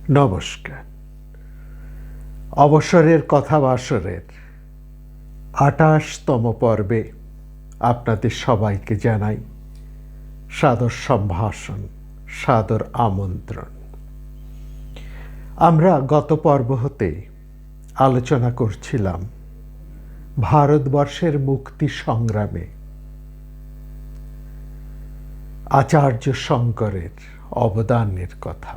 নমস্কার। অবসরের কথা বাসরের ২৮তম পর্বে আপনাদের সবাইকে জানাই সাদর সম্ভাষণ, সাদর আমন্ত্রণ। আমরা গত পর্ব হতে আলোচনা করছিলাম ভারতবর্ষের মুক্তি সংগ্রামে আচার্য শঙ্করের অবদানের কথা।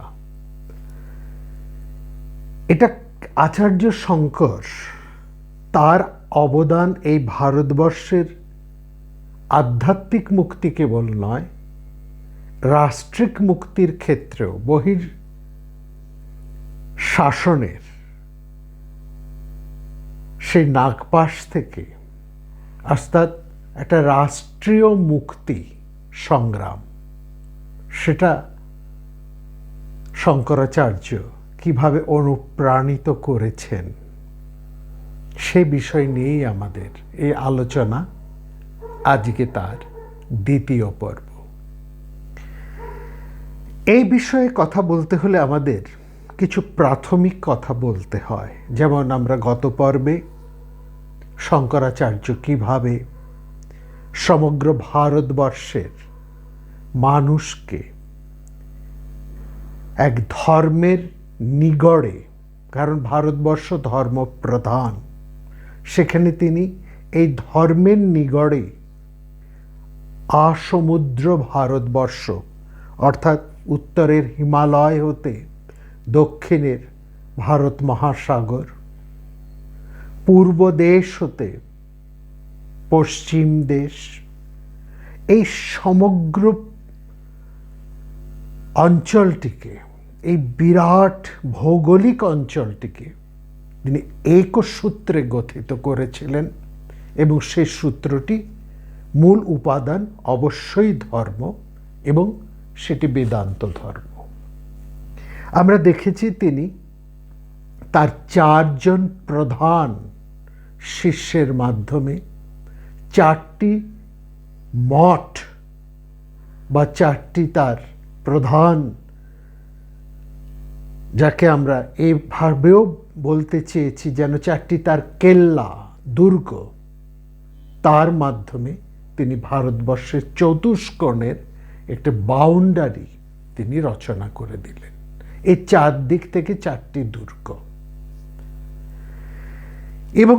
এটা আচার্য শঙ্কর, তার অবদান এই ভারতবর্ষের আধ্যাত্মিক মুক্তি কেবল নয়, রাষ্ট্রিক মুক্তির ক্ষেত্রেও বহির শাসনের সেই নাগপাশ থেকে অর্থাৎ একটা রাষ্ট্রীয় মুক্তি সংগ্রাম, সেটা শঙ্করাচার্য কিভাবে অনুপ্রাণিত করেছেন সে বিষয় নিয়েই আমাদের এই আলোচনা। আজকে তার দ্বিতীয় পর্ব। এই বিষয়ে কথা বলতে হলে আমাদের কিছু প্রাথমিক কথা বলতে হয়। যেমন আমরা গত পর্বে শঙ্করাচার্য কিভাবে সমগ্র ভারতবর্ষের মানুষকে এক ধর্মের নিগড়ে, কারণ ভারতবর্ষ ধর্ম প্রধান, সেখানে তিনি এই ধর্মের নিগড়ে আসমুদ্র ভারতবর্ষ অর্থাৎ উত্তরের হিমালয় হতে দক্ষিণের ভারত মহাসাগর, পূর্ব দেশ হতে পশ্চিম দেশ, এই সমগ্র অঞ্চলটিকে, এই বিরাট ভৌগোলিক অঞ্চলটিকে তিনি একসূত্রে গঠিত করেছিলেন এবং সেই সূত্রটি মূল উপাদান অবশ্যই ধর্ম এবং সেটি বেদান্ত ধর্ম। আমরা দেখেছি তিনি তার 4 জন প্রধান শিষ্যের মাধ্যমে 4টি মঠ বা 4টি তার প্রধান, যাকে আমরা এইভাবেও বলতে চেয়েছি যেন 4টি তার কেল্লা, দুর্গ, তার মাধ্যমে তিনি ভারতবর্ষের চতুষ্কোণের একটা বাউন্ডারি তিনি রচনা করে দিলেন। এই 4 দিক থেকে 4টি দুর্গ, এবং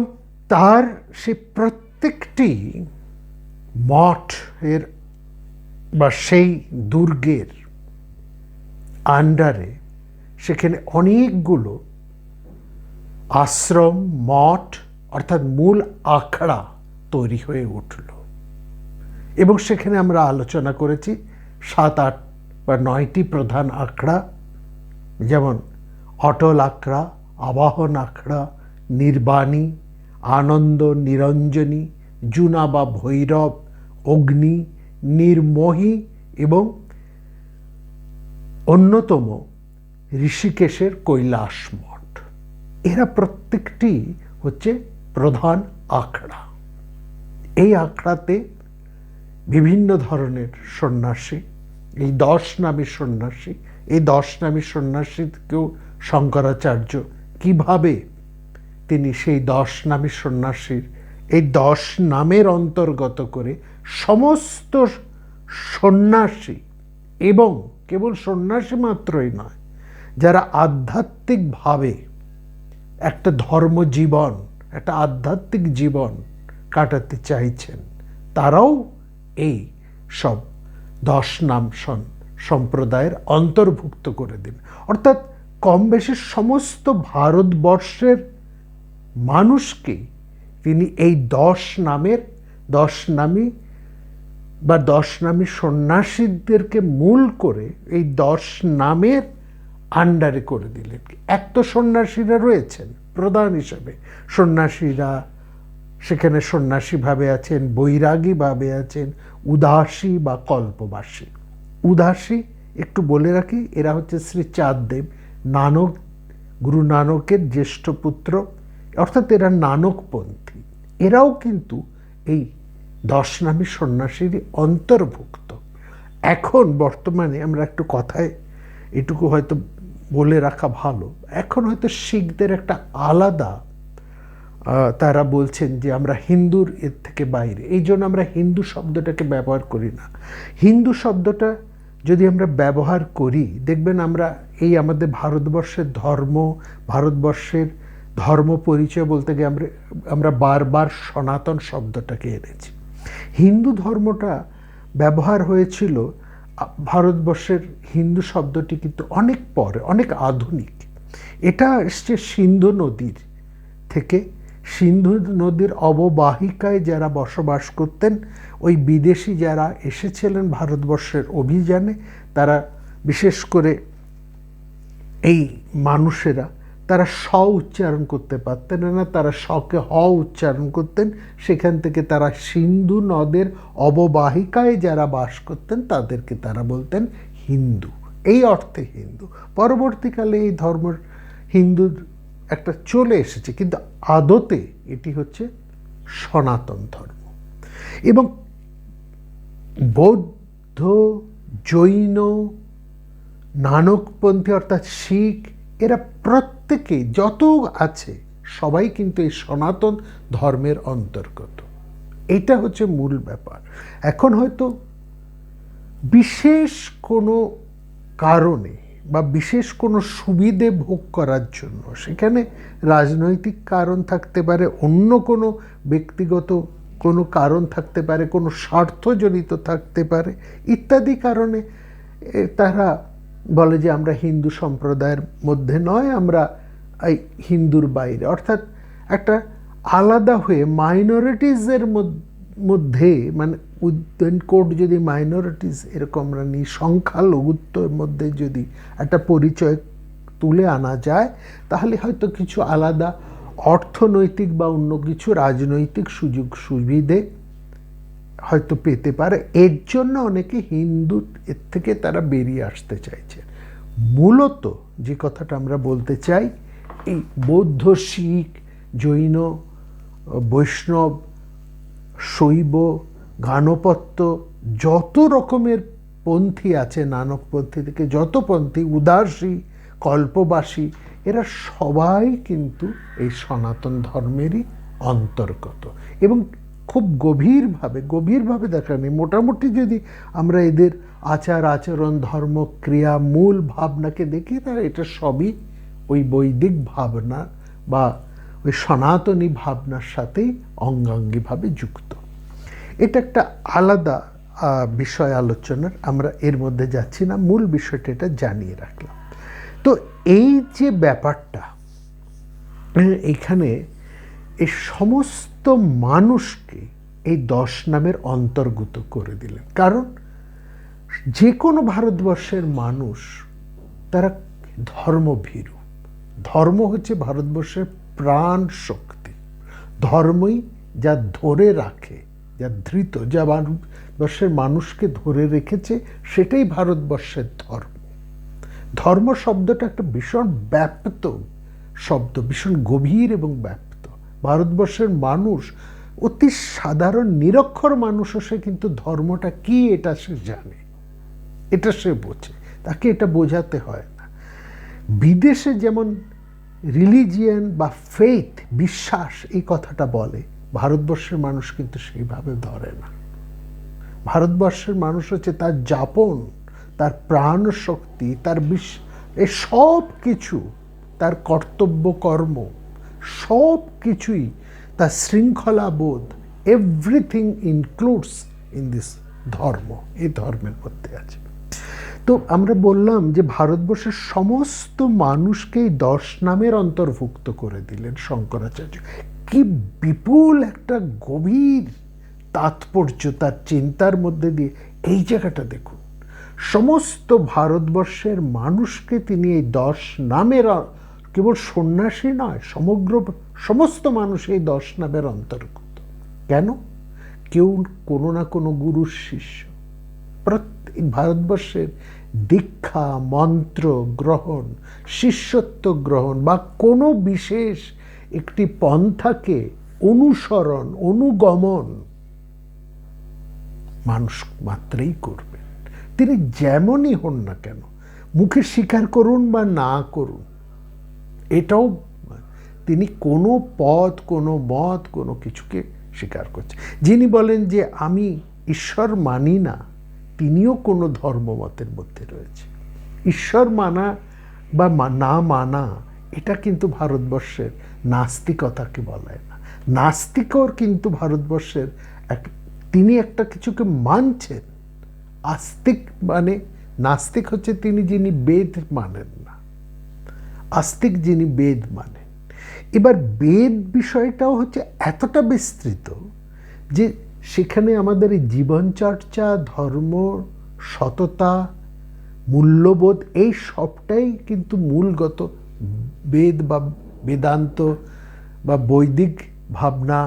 তার সে প্রত্যেকটি মঠের বা সেই দুর্গের আন্ডারে সেখানে অনেকগুলো আশ্রম, মঠ অর্থাৎ মূল আখড়া তৈরি হয়ে উঠল। এবং সেখানে আমরা আলোচনা করেছি 7, 8 বা 9টি প্রধান আখড়া, যেমন অটল আখড়া, আবাহন আখড়া, নির্বাণী, আনন্দ নিরঞ্জনী, জুনা বা ভৈরব, অগ্নি, নির্মোহী এবং অন্যতম ঋষিকেশের কৈলাস মঠ। এরা প্রত্যেকটি হচ্ছে প্রধান আখড়া। এই আখড়াতে বিভিন্ন ধরনের সন্ন্যাসী, এই 10 নামী সন্ন্যাসী, এই 10 নামী সন্ন্যাসীকেও শঙ্করাচার্য কিভাবে তিনি সেই 10 নামী সন্ন্যাসীর এই 10 নামের অন্তর্গত করে সমস্ত সন্ন্যাসী, এবং কেবল সন্ন্যাসী মাত্রই নয়, যারা আধ্যাত্মিকভাবে একটা ধর্মজীবন, একটা আধ্যাত্মিক জীবন কাটাতে চাইছেন, তারাও এই সব 10 নাম সম্প্রদায়ের অন্তর্ভুক্ত করে দিন। অর্থাৎ কম বেশি সমস্ত ভারতবর্ষের মানুষকে তিনি এই 10 নামী বা 10 নামী সন্ন্যাসীদেরকে মূল করে এই 10 নামের আন্ডারে করে দিলেন। এক তো সন্ন্যাসীরা রয়েছেন প্রধান হিসেবে, সন্ন্যাসীরা সেখানে সন্ন্যাসীভাবে আছেন, বৈরাগীভাবে আছেন, উদাসী বা কল্পবাসী। উদাসী একটু বলে রাখি, এরা হচ্ছে শ্রী চাঁদদেব, গুরু নানকের জ্যেষ্ঠ পুত্র, অর্থাৎ এরা নানকপন্থী। এরাও কিন্তু এই 10 নামী সন্ন্যাসীরই অন্তর্ভুক্ত। এখন বর্তমানে আমরা একটু কথায় এটুকু হয়তো বলে রাখা ভালো, এখন হয়তো শিখদের একটা আলাদা তারা বলছেন যে আমরা হিন্দুর এর থেকে বাইরে, এই জন্য আমরা হিন্দু শব্দটাকে ব্যবহার করি না। হিন্দু শব্দটা যদি আমরা ব্যবহার করি, দেখবেন আমরা এই আমাদের ভারতবর্ষের ভারতবর্ষের ধর্ম পরিচয় বলতে গিয়ে আমরা বারবার সনাতন শব্দটাকে এনেছি। হিন্দু ধর্মটা ব্যবহার হয়েছিল, ভারতবর্ষের হিন্দু শব্দটি কিন্তু অনেক পরে, অনেক আধুনিক। এটা এসছে সিন্ধু নদীর থেকে। সিন্ধু নদীর অববাহিকায় যারা বসবাস করতেন, ওই বিদেশি যারা এসেছিলেন ভারতবর্ষের অভিযানে, তারা বিশেষ করে এই মানুষেরা, তারা স উচ্চারণ করতে পারতেন না, তারা শকে হ উচ্চারণ করতেন। সেখান থেকে তারা সিন্ধু নদের অববাহিকায় যারা বাস করতেন তাদেরকে তারা বলতেন হিন্দু, এই অর্থে হিন্দু। পরবর্তীকালে এই ধর্ম হিন্দুর একটা চলে এসেছে, কিন্তু আদতে এটি হচ্ছে সনাতন ধর্ম। এবং বৌদ্ধ, জৈন, নানকপন্থী অর্থাৎ শিখ, এরা প্রত্যেকে যত আছে সবাই কিন্তু এই সনাতন ধর্মের অন্তর্গত। এটা হচ্ছে মূল ব্যাপার। এখন হয়তো বিশেষ কোনো কারণে বা বিশেষ কোনো সুবিধে ভোগ করার জন্য, সেখানে রাজনৈতিক কারণ থাকতে পারে, অন্য কোনো ব্যক্তিগত কোনো কারণ থাকতে পারে, কোনো স্বার্থজনিত থাকতে পারে, ইত্যাদি কারণে তারা বলে যে আমরা হিন্দু সম্প্রদায়ের মধ্যে নয়, আমরা এই হিন্দুর বাইরে, অর্থাৎ একটা আলাদা হয়ে মাইনরিটিসের মধ্যে, মানে উইদিন কোড যদি মাইনরিটিস এরকম আমরা নিই, সংখ্যালঘুত্বের মধ্যে যদি একটা পরিচয় তুলে আনা যায়, তাহলে হয়তো কিছু আলাদা অর্থনৈতিক বা অন্য কিছু রাজনৈতিক সুযোগ সুবিধে হয়তো পেতে পারে। এর জন্য অনেকে হিন্দু এর থেকে তারা বেরিয়ে আসতে চাইছে। মূলত যে কথাটা আমরা বলতে চাই, এই বৌদ্ধ, শিখ, জৈন, বৈষ্ণব, শৈব, গাণপত্য, যত রকমের পন্থী আছে, নানকপন্থী থেকে যত পন্থী, উদাসী, কল্পবাসী, এরা সবাই কিন্তু এই সনাতন ধর্মেরই অন্তর্গত। এবং খুব গভীরভাবে দেখা নেই, মোটামুটি যদি আমরা এদের আচার আচরণ, ধর্ম, ক্রিয়া, মূল ভাবনাকে দেখি, তাহলে এটা সবই ওই বৈদিক ভাবনা বা ওই সনাতনী ভাবনার সাথেই অঙ্গাঙ্গিভাবে যুক্ত। এটা একটা আলাদা বিষয় আলোচনার, আমরা এর মধ্যে যাচ্ছি না, মূল বিষয়টা এটা জানিয়ে রাখলাম। তো এই যে ব্যাপারটা, এখানে এই সমস্ত মানুষকে এই 10 নামের অন্তর্গত করে দিলেন। কারণ যে কোনো ভারতবর্ষের মানুষ তারা ধর্মভীরু। ধর্ম হচ্ছে ভারতবর্ষের প্রাণ শক্তি। ধর্মই যা ধরে রাখে, যা ধৃত, যা ভারতবর্ষের মানুষকে ধরে রেখেছে, সেটাই ভারতবর্ষের ধর্ম। ধর্ম শব্দটা একটা ভীষণ ব্যাপ্ত শব্দ, ভীষণ গভীর এবং ব্যাপ্ত। ভারতবর্ষের মানুষ, অতি সাধারণ নিরক্ষর মানুষও সে কিন্তু ধর্মটা কি এটা সে জানে, এটা সে বোঝে, তাকে এটা বোঝাতে হয় না। বিদেশে যেমন রিলিজিয়ান বা ফেইথ, বিশ্বাস, এই কথাটা বলে, ভারতবর্ষের মানুষ কিন্তু সেইভাবে ধরে না। ভারতবর্ষের মানুষ হচ্ছে তার যাপন, তার প্রাণ শক্তি, তার এই সব কিছু, তার কর্তব্য কর্ম, সব কিছুই, তার শৃঙ্খলা বোধ, এভরিথিং ইনক্লুডস ইন দিস ধর্ম, এই ধর্মের মধ্যে আছে। তো আমরা বললাম যে ভারতবর্ষের সমস্ত মানুষকে 10 নামের অন্তর্ভুক্ত করে দিলেন শঙ্করাচার্য। কি বিপুল একটা গভীর তাৎপর্য তার চিন্তার মধ্যে দিয়ে। এই জায়গাটা দেখুন, সমস্ত ভারতবর্ষের মানুষকে তিনি এই 10 নামের, কেবল সন্ন্যাসী নয়, সমস্ত মানুষ এই 10 নামের অন্তর্গত। কেন? কেউ কোনো না কোনো গুরুর শিষ্য। প্রত্যেক ভারতবর্ষের দীক্ষা, মন্ত্র গ্রহণ, শিষ্যত্ব গ্রহণ বা কোনো বিশেষ একটি পন্থাকে অনুসরণ, অনুগমন মানুষ মাত্রই করবেন, তিনি যেমনই হন না কেন। মুখে স্বীকার করুন বা না করুন, এটাও তিনি কোনো পদ, কোনো মত, কোনো কিছুকে স্বীকার করছেন। যিনি বলেন যে আমি ঈশ্বর মানি না, তিনিও কোনো ধর্মমতের মধ্যে রয়েছে। ঈশ্বর মানা বা না মানা, এটা কিন্তু ভারতবর্ষের নাস্তিকতাকে বলায় না। নাস্তিকর কিন্তু ভারতবর্ষের তিনি একটা কিছুকে মানছেন। আস্তিক মানে, নাস্তিক হচ্ছে তিনি যিনি বেদ মানেন না, আস্তিক যিনি বেদ মানেন। এবার বেদ বিষয়টাও হচ্ছে এতটা বিস্তৃত যে সেখানে আমাদের এই জীবনচর্চা, ধর্ম, সততা, মূল্যবোধ, এই সবটাই কিন্তু মূলগত বেদ বা বেদান্ত বা বৈদিক ভাবনা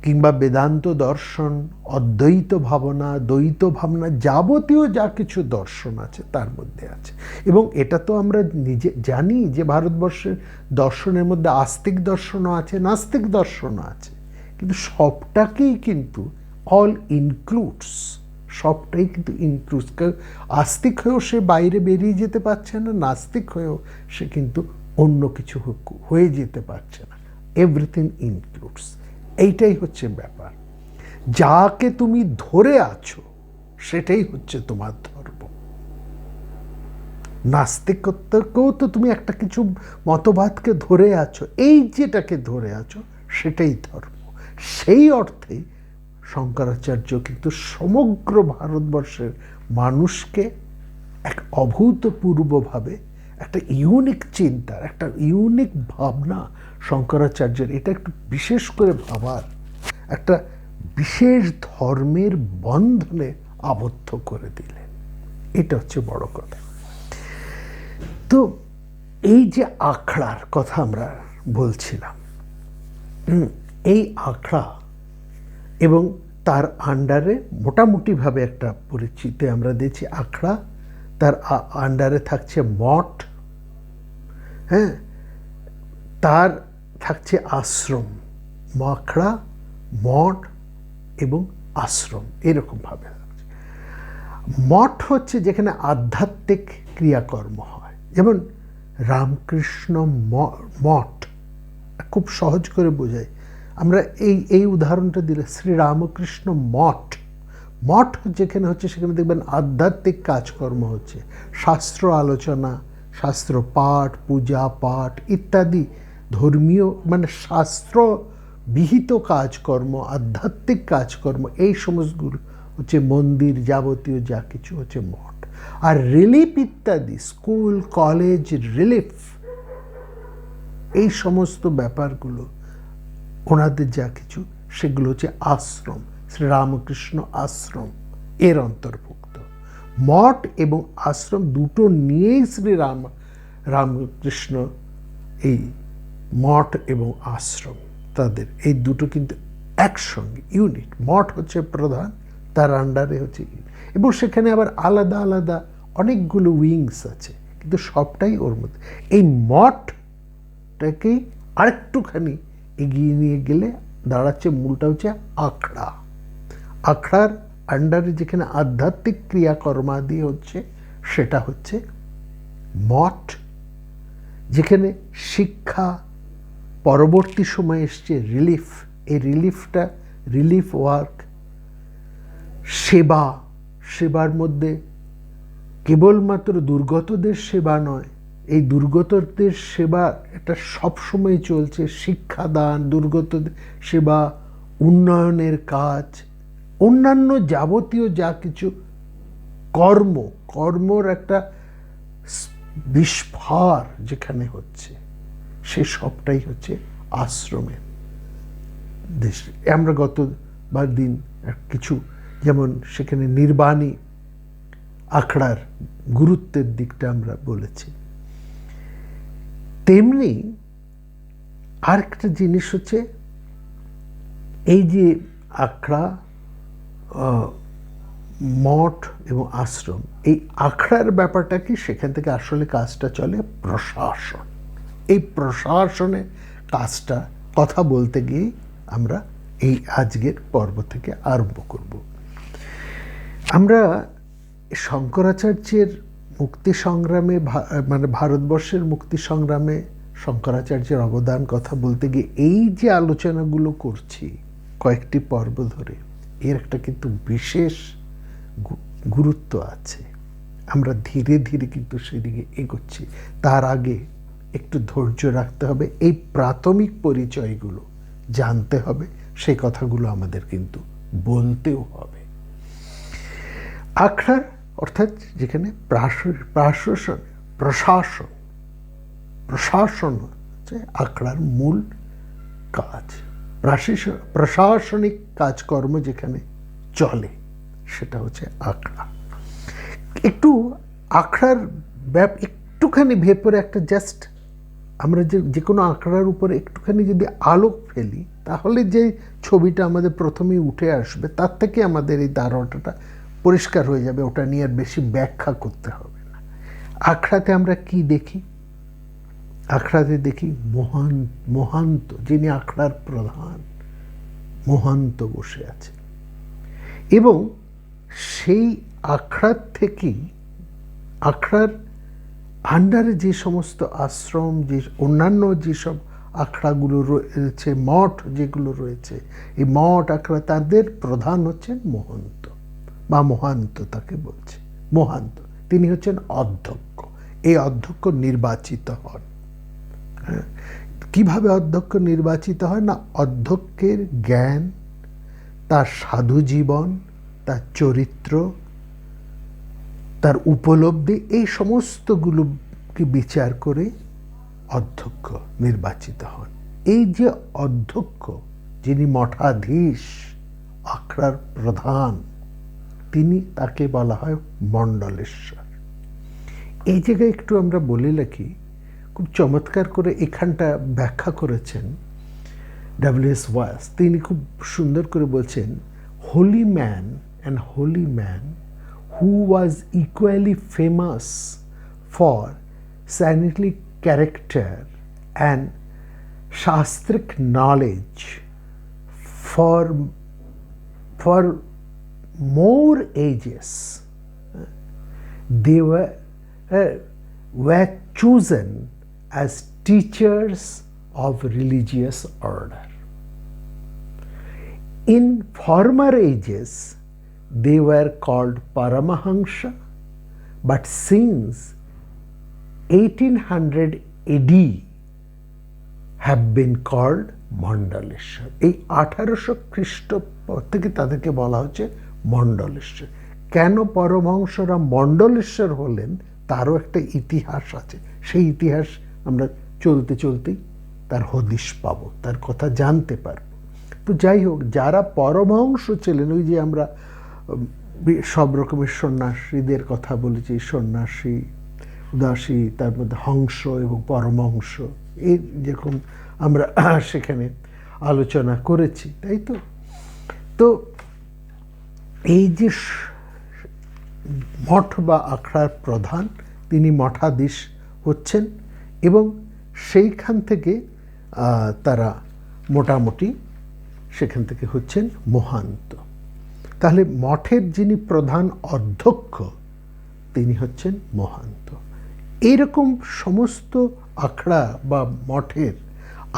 কিংবা বেদান্ত দর্শন, অদ্বৈত ভাবনা, দ্বৈত ভাবনা, যাবতীয় যা কিছু দর্শন আছে তার মধ্যে আছে। এবং এটা তো আমরা নিজে জানি যে ভারতবর্ষের দর্শনের মধ্যে আস্তিক দর্শনও আছে, নাস্তিক দর্শনও আছে, কিন্তু সবটাকেই কিন্তু অল ইনক্লুডস, সবটাই কিন্তু ইনক্লুডস। আস্তিক হয়েও সে বাইরে বেরিয়ে যেতে পারছে না, নাস্তিক হয়েও সে কিন্তু অন্য কিছু হয়ে যেতে পারছে না। এভরিথিং ইনক্লুডস, এইটাই হচ্ছে ব্যাপার। যাকে তুমি ধরে আছো সেটাই হচ্ছে তোমার ধর্ম। নাস্তিকত্বকেও তো তুমি একটা কিছু মতবাদকে ধরে আছো, এই যেটাকে ধরে আছো সেটাই ধর্ম। সেই অর্থে শঙ্করাচার্য কিন্তু সমগ্র ভারতবর্ষের মানুষকে এক অভূতপূর্বভাবে একটা ইউনিক চিন্তার, একটা ইউনিক ভাবনা শঙ্করাচার্যের, এটা একটু বিশেষ করে ভাবার, একটা বিশেষ ধর্মের বন্ধনে আবদ্ধ করে দিলেন। এটা হচ্ছে বড় কথা। তো এই যে আখড়ার কথা আমরা বলছিলাম, এই আখড়া এবং তার আন্ডারে মোটামুটিভাবে একটা পরিচিতি আমরা দিয়েছি। আখড়া, তার আন্ডারে থাকছে মঠ, হ্যাঁ, তার থাকছে আশ্রম। আখড়া, মঠ এবং আশ্রম এরকমভাবে থাকছে। মঠ হচ্ছে যেখানে আধ্যাত্মিক ক্রিয়াকর্ম হয়, যেমন রামকৃষ্ণ মঠ, খুব সহজ করে বোঝাই আমরা এই উদাহরণটা দিলে, শ্রীরামকৃষ্ণ মঠ, মঠ যেখানে হচ্ছে সেখানে দেখবেন আধ্যাত্মিক কাজকর্ম হচ্ছে, শাস্ত্র আলোচনা, শাস্ত্র পাঠ, পূজা পাঠ ইত্যাদি ধর্মীয় মানে শাস্ত্র বিহিত কাজকর্ম, আধ্যাত্মিক কাজকর্ম, এই সমস্তগুলো হচ্ছে মন্দির, যাবতীয় যা কিছু হচ্ছে মঠ। আর রিলিফ ইত্যাদি, স্কুল কলেজ রিলিফ, এই সমস্ত ব্যাপারগুলো ওনাদের যা কিছু সেগুলো হচ্ছে আশ্রম, শ্রীরামকৃষ্ণ আশ্রম এর অন্তর্ভুক্ত। মঠ এবং আশ্রম দুটো নিয়েই রামকৃষ্ণ, এই মঠ এবং আশ্রম, তাদের এই দুটো কিন্তু একসঙ্গে ইউনিট। মঠ হচ্ছে প্রধান, তার আন্ডারে হচ্ছে, এবং সেখানে আবার আলাদা আলাদা অনেকগুলো উইংস আছে, কিন্তু সবটাই ওর মধ্যে। এই মঠটাকেই আরেকটুখানি এগিয়ে নিয়ে গেলে দাঁড়াচ্ছে, মূলটা হচ্ছে আখড়া। আখড়ার আন্ডারে যেখানে আধ্যাত্মিক ক্রিয়াকর্মাদি হচ্ছে সেটা হচ্ছে মঠ, যেখানে শিক্ষা, পরবর্তী সময় এসছে রিলিফ, এই রিলিফটা রিলিফ ওয়ার্ক, সেবা, সেবার মধ্যে কেবলমাত্র দুর্গতদের সেবা নয়, এই দুর্গতদের সেবা এটা সবসময় চলছে, শিক্ষাদান, দুর্গতদের সেবা, উন্নয়নের কাজ, অন্যান্য যাবতীয় যা কিছু কর্মর একটা বিস্ফার যেখানে হচ্ছে, সে সবটাই হচ্ছে আশ্রমের দেশ। আমরা গতবার দিন কিছু যেমন সেখানে নির্বাণী আখড়ার গুরুত্বের দিকটা আমরা বলেছি, তেমনি আরেকটা জিনিস হচ্ছে এই যে আখড়া, মঠ এবং আশ্রম, এই আখড়ার ব্যাপারটা কি, সেখান থেকে আসলে কাজটা চলে প্রশাসন। এই প্রশাসনের কাজটা কথা বলতে গিয়ে আমরা এই আজকের পর্ব থেকে আরম্ভ করব। আমরা শঙ্করাচার্যের মুক্তি সংগ্রামে মানে ভারতবর্ষের মুক্তি সংগ্রামে শঙ্করাচার্যের অবদান কথা বলতে গিয়ে এই যে আলোচনাগুলো করছি কয়েকটি পর্ব ধরে, এর একটা কিন্তু বিশেষ গুরুত্ব আছে। আমরা ধীরে ধীরে কিন্তু সেদিকে এগোচ্ছি। তার আগে একটু ধৈর্য রাখতে হবে, এই প্রাথমিক পরিচয়গুলো জানতে হবে, সেই কথাগুলো আমাদের কিন্তু বলতেও হবে। আখড়ার অর্থাৎ যেখানে প্রশাসন হচ্ছে আখড়ার মূল কাজ। প্রশাসনিক কাজকর্ম যেখানে চলে সেটা হচ্ছে আখড়া। একটু আখড়ার একটুখানি ভেতরে একটা জাস্ট আমরা যে কোনো আখড়ার উপরে একটুখানি যদি আলোক ফেলি, তাহলে যে ছবিটা আমাদের প্রথমেই উঠে আসবে, তার থেকে আমাদের এই ধারণাটা পরিষ্কার হয়ে যাবে। ওটা নিয়ে আর বেশি ব্যাখ্যা করতে হবে না। আখড়াতে আমরা কি দেখি? আখড়াতে দেখি মহান্ত, যিনি আখড়ার প্রধান, মহান্ত বসে আছে। এবং সেই আখড়ার থেকেই আখড়ার আন্ডারে যে সমস্ত আশ্রম, যে অন্যান্য যেসব আখড়াগুলো রয়েছে, মঠ যেগুলো রয়েছে, এই মঠ আখড়া তাদের প্রধান হচ্ছেন মহন্ত বা মহান্ত, তাকে বলছে মহান্ত। তিনি হচ্ছেন অধ্যক্ষ। এই অধ্যক্ষ নির্বাচিত হন। কিভাবে অধ্যক্ষ নির্বাচিত হয় না, অধ্যক্ষের জ্ঞান, তার সাধু জীবন, তার চরিত্র, তার উপলব্ধি, এই সমস্তগুলোকে বিচার করে অধ্যক্ষ নির্বাচিত হন। এই যে অধ্যক্ষ, যিনি মঠাধীশ, আখড়ার প্রধান, তাকে বলা হয় মণ্ডলেশ্বর। এই জায়গায় একটু আমরা বলে রাখি, খুব চমৎকার করে এখানটা ব্যাখ্যা করেছেন W.S. ওয়াস। তিনি খুব সুন্দর করে বলছেন, holy man and holy man who was equally famous for saintly character and shastric knowledge for more ages, they were chosen as teachers of religious order. In former ages, they were called Paramahamsa, but since 1800 AD have been called Mandaleshwar. এই 1800 খ্রিস্টপূর্ব থেকে তাদেরকে বলা হচ্ছে মণ্ডলেশ্বর। কেন পরমহংসরা মণ্ডলেশ্বর হলেন তারও একটা ইতিহাস আছে। সেই ইতিহাস আমরা চলতে চলতেই তার হদিশ পাবো, তার কথা জানতে পারবো। তো যাই হোক, যারা পরমহংস ছিলেন, ওই যে আমরা সব রকমের সন্ন্যাসীদের কথা বলেছি, সন্ন্যাসী, উদাসী, তার মধ্যে হংস এবং পরমহংস, এই যেরকম আমরা সেখানে আলোচনা করেছি, তাই তো। তো এই যে মঠ বা আখড়ার প্রধান, তিনি মঠাধীশ হচ্ছেন এবং সেইখান থেকে তারা মোটামুটি সেখান থেকে হচ্ছেন মহান্ত। তাহলে মঠের যিনি প্রধান অধ্যক্ষ, তিনি হচ্ছেন মহান্ত। এইরকম সমস্ত আখড়া বা মঠের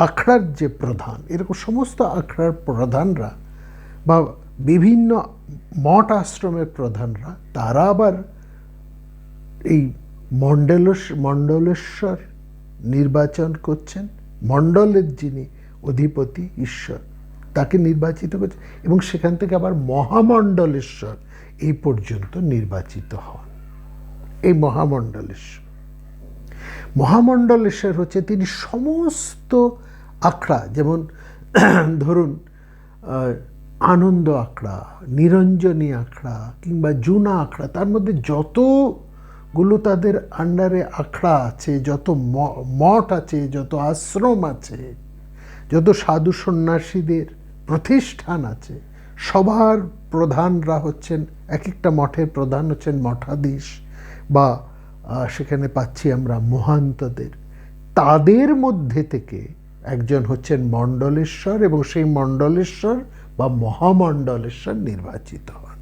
আখড়ার যে প্রধান, এরকম সমস্ত আখড়ার প্রধানরা বা বিভিন্ন মঠ আশ্রমের প্রধানরা, তারা আবার এই মণ্ডলেশ্বর নির্বাচন করছেন। মণ্ডলের যিনি অধিপতি ঈশ্বর, তাকে নির্বাচিত করছে এবং সেখান থেকে আবার মহামণ্ডলেশ্বর এই পর্যন্ত নির্বাচিত হন। এই মহামণ্ডলেশ্বর হচ্ছে তিনি সমস্ত আখড়া, যেমন ধরুন আনন্দ আখড়া, নিরঞ্জনী আখড়া কিংবা জুনা আখড়া, তার মধ্যে যতগুলো তাদের আন্ডারে আখড়া আছে, যত মঠ আছে, যত আশ্রম আছে, যত সাধু সন্ন্যাসীদের প্রতিষ্ঠান আছে, সবার প্রধানরা হচ্ছেন, এক একটা মঠের প্রধান হচ্ছেন মঠাধীশ বা সেখানে পাচ্ছি আমরা মহান্তদের। তাদের মধ্যে থেকে একজন হচ্ছেন মণ্ডলেশ্বর এবং সেই মণ্ডলেশ্বর বা মহামণ্ডলেশ্বর নির্বাচিত হন।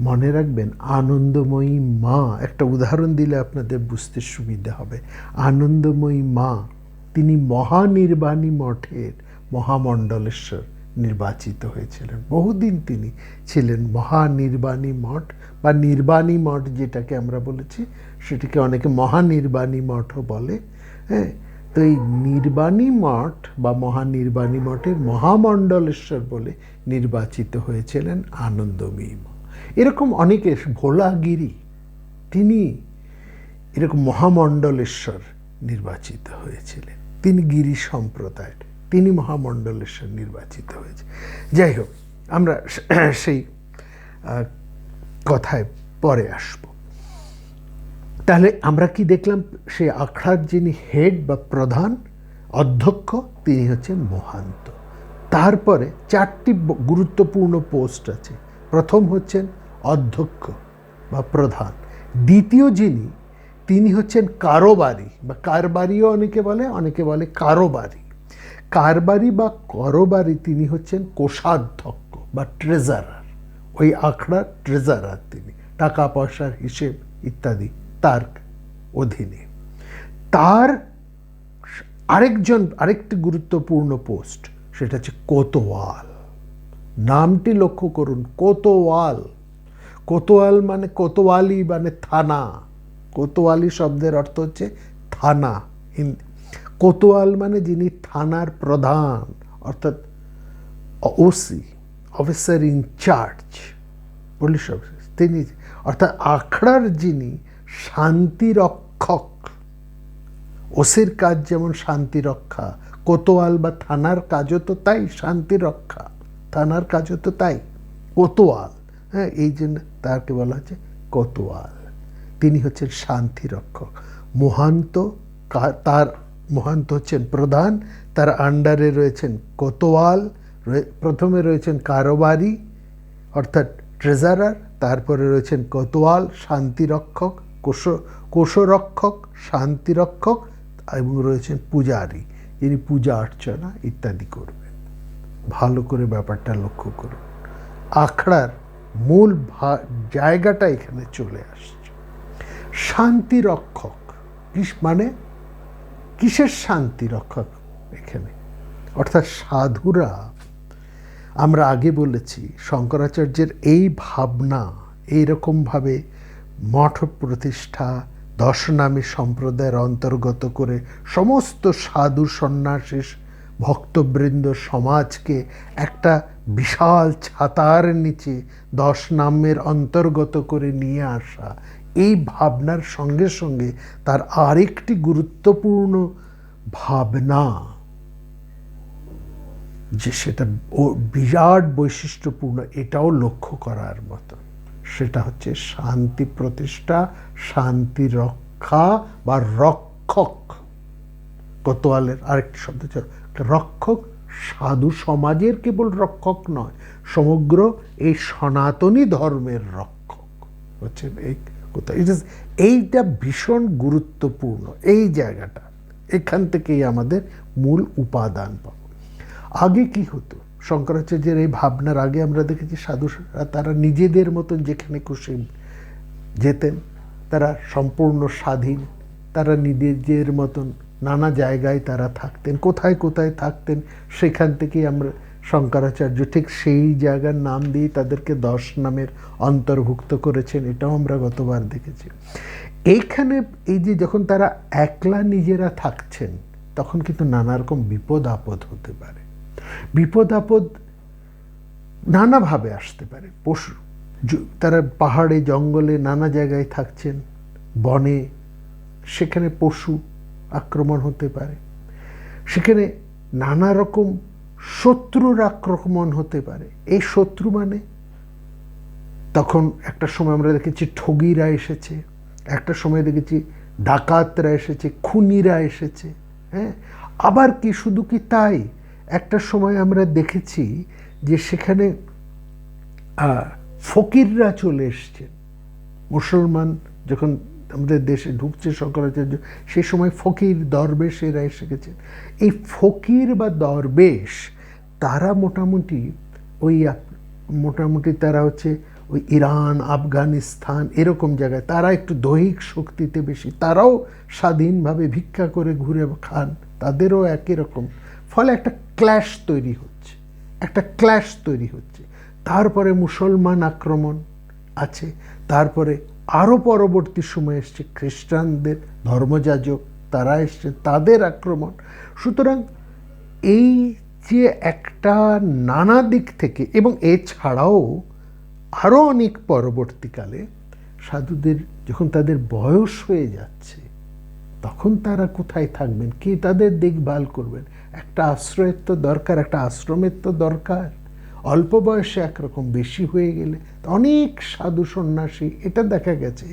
মনে রাখবেন, আনন্দময়ী মা, একটা উদাহরণ দিলে আপনাদের বুঝতে সুবিধা হবে। আনন্দময়ী মা, তিনি মহানির্বাণী মঠের মহামণ্ডলেশ্বর নির্বাচিত হয়েছিলেন। বহুদিন তিনি ছিলেন মহানির্বাণী মঠ বা নির্বাণী মঠ, যেটাকে আমরা বলেছি, সেটাকে অনেকে মহানির্বাণী মঠও বলে। হ্যাঁ, তো এই নির্বাণী মঠ বা মহানির্বাণী মঠের মহামণ্ডলেশ্বর বলে নির্বাচিত হয়েছিলেন আনন্দময়ী মা। এরকম অনেকে, ভোলাগিরি, তিনি এরকম মহামণ্ডলেশ্বর নির্বাচিত হয়েছিলেন। তিনি গিরি সম্প্রদায়ের, তিনি মহামণ্ডলেশ্বর নির্বাচিত হয়েছে। যাই হোক, আমরা সেই কথায় পরে আসব। তাহলে আমরা কি দেখলাম? সেই আখড়ার যিনি হেড বা প্রধান অধ্যক্ষ, তিনি হচ্ছেন মহান্ত। তারপরে 4টি গুরুত্বপূর্ণ পোস্ট আছে। প্রথম হচ্ছেন অধ্যক্ষ বা প্রধান। দ্বিতীয় যিনি, তিনি হচ্ছেন কারবারি বা কারবারিও অনেকে বলে, অনেকে বলে কারবারি। কারবারি বা করবারি, তিনি হচ্ছেন কোষাধ্যক্ষ বা ট্রেজারার। ওই আখড়ার ট্রেজারার তিনি, টাকা পয়সার হিসেব ইত্যাদি তার অধীনে। তার আরেকটি গুরুত্বপূর্ণ পোস্ট, সেটা হচ্ছে কোতোয়াল। নামটি লক্ষ্য করুন, কোতোয়াল। কোতোয়াল মানে, কোতোয়ালি মানে থানা। কোতোয়ালি শব্দের অর্থ হচ্ছে থানা। কোতোয়াল মানে যিনি থানার প্রধান, অর্থাৎ OC, officer in-charge, police officer, তিনি। অর্থাৎ আখড়ার যিনি শান্তিরক্ষক। ওসির কাজ যেমন শান্তি রক্ষা, কোতোয়াল বা থানার কাজও তো তাই, শান্তি রক্ষা। থানার কাজও তো তাই, কোতোয়াল। হ্যাঁ, এই জন্য তাকে বলা হচ্ছে কোতোয়াল। তিনি হচ্ছেন শান্তি রক্ষক। মহান্ত, তার মহান্ত হচ্ছেন প্রধান, তার আন্ডারে রয়েছেন কোতোয়াল, প্রথমে রয়েছেন কারবারি অর্থাৎ ট্রেজারার, তারপরে রয়েছেন কোতোয়াল শান্তিরক্ষক, কোষরক্ষক শান্তিরক্ষক, এবং রয়েছেন পূজারী, যিনি পূজা অর্চনা ইত্যাদি করবেন। ভালো করে ব্যাপারটা লক্ষ্য করুন। আখড়ার মূল জায়গাটা এখানে চলে আসছে। শান্তিরক্ষক মানে কিসের শান্তিরক্ষক এখানে? অর্থাৎ সাধুরা, আমরা আগে বলেছি শঙ্করাচার্যের এই ভাবনা, এইরকমভাবে মঠ প্রতিষ্ঠা, দশনামী সম্প্রদায়ের অন্তর্গত করে সমস্ত সাধু সন্ন্যাসী ভক্তবৃন্দ সমাজকে একটা বিশাল ছাতার নিচে 10 নামের অন্তর্গত করে নিয়ে আসা, এই ভাবনার সঙ্গে সঙ্গে তার আরেকটি গুরুত্বপূর্ণ ভাবনা, যে সেটা বিরাট বৈশিষ্ট্যপূর্ণ, এটাও লক্ষ্য করার মতো, সেটা হচ্ছে শান্তি প্রতিষ্ঠা, শান্তি রক্ষা বা রক্ষক। কোতোয়ালের আরেকটি শব্দ ছিল রক্ষক। সাধু সমাজের কেবল রক্ষক নয়, সমগ্র এই সনাতনী ধর্মের রক্ষক হচ্ছেন এই কোথায়। এইটা ভীষণ গুরুত্বপূর্ণ এই জায়গাটা। এখান থেকেই আমাদের মূল উপাদান পাব। আগে কি হতো? শঙ্করাচার্যের এই ভাবনার আগে আমরা দেখেছি সাধুরা তারা নিজেদের মতন যেখানে খুশি যেতেন, তারা সম্পূর্ণ স্বাধীন, তারা নিজেদের মতন নানা জায়গায় তারা থাকতেন। কোথায় কোথায় থাকতেন সেখান থেকেই আমরা শঙ্করাচার্য ঠিক সেই জায়গার নাম দিয়ে তাদেরকে 10 নামের অন্তর্ভুক্ত করেছেন, এটাও আমরা গতবার দেখেছি। এইখানে এই যে যখন তারা একলা নিজেরা থাকছেন, তখন কিন্তু নানা রকম বিপদ আপদ হতে পারে। বিপদ আপদ নানাভাবে আসতে পারে। পশু, তারা পাহাড়ে জঙ্গলে নানা জায়গায় থাকছেন, বনে, সেখানে পশু আক্রমণ হতে পারে, সেখানে নানা রকম শত্রুর আক্রমণ হতে পারে। এই শত্রু মানে, তখন একটা সময় আমরা দেখেছি ঠগীরা এসেছে, একটা সময় দেখেছি ডাকাতরা এসেছে, খুনিরা এসেছে। হ্যাঁ, আবার কি শুধু কি তাই, একটা সময় আমরা দেখেছি যে সেখানে ফকিররা চলে এসছেন। মুসলমান যখন আমাদের দেশে ঢুকছে শঙ্করাচার্য, সেই সময় ফকির দরবেশেরা এসে গেছেন। এই ফকির বা দরবেশ তারা মোটামুটি তারা হচ্ছে ওই ইরান, আফগানিস্তান এরকম জায়গায় তারা একটু দৈহিক শক্তিতে বেশি, তারাও স্বাধীনভাবে ভিক্ষা করে ঘুরে খান, তাদেরও একই রকম। ফলে একটা ক্ল্যাশ তৈরি হচ্ছে। তারপরে মুসলমান আক্রমণ আছে, তারপরে আরও পরবর্তী সময় এসছে খ্রিস্টানদের ধর্মযাজক, তারা এসছে, তাদের আক্রমণ। সুতরাং এই যে একটা নানা দিক থেকে, এবং এছাড়াও আরও অনেক পরবর্তীকালে সাধুদের যখন তাদের বয়স হয়ে যাচ্ছে, তখন তারা কোথায় থাকবেন, কে তাদের দেখভাল করবেন? একটা আশ্রয়ের তো দরকার, একটা আশ্রমের তো দরকার। অল্প বয়সে একরকম, বেশি হয়ে গেলে অনেক সাধু সন্ন্যাসী, এটা দেখা গেছে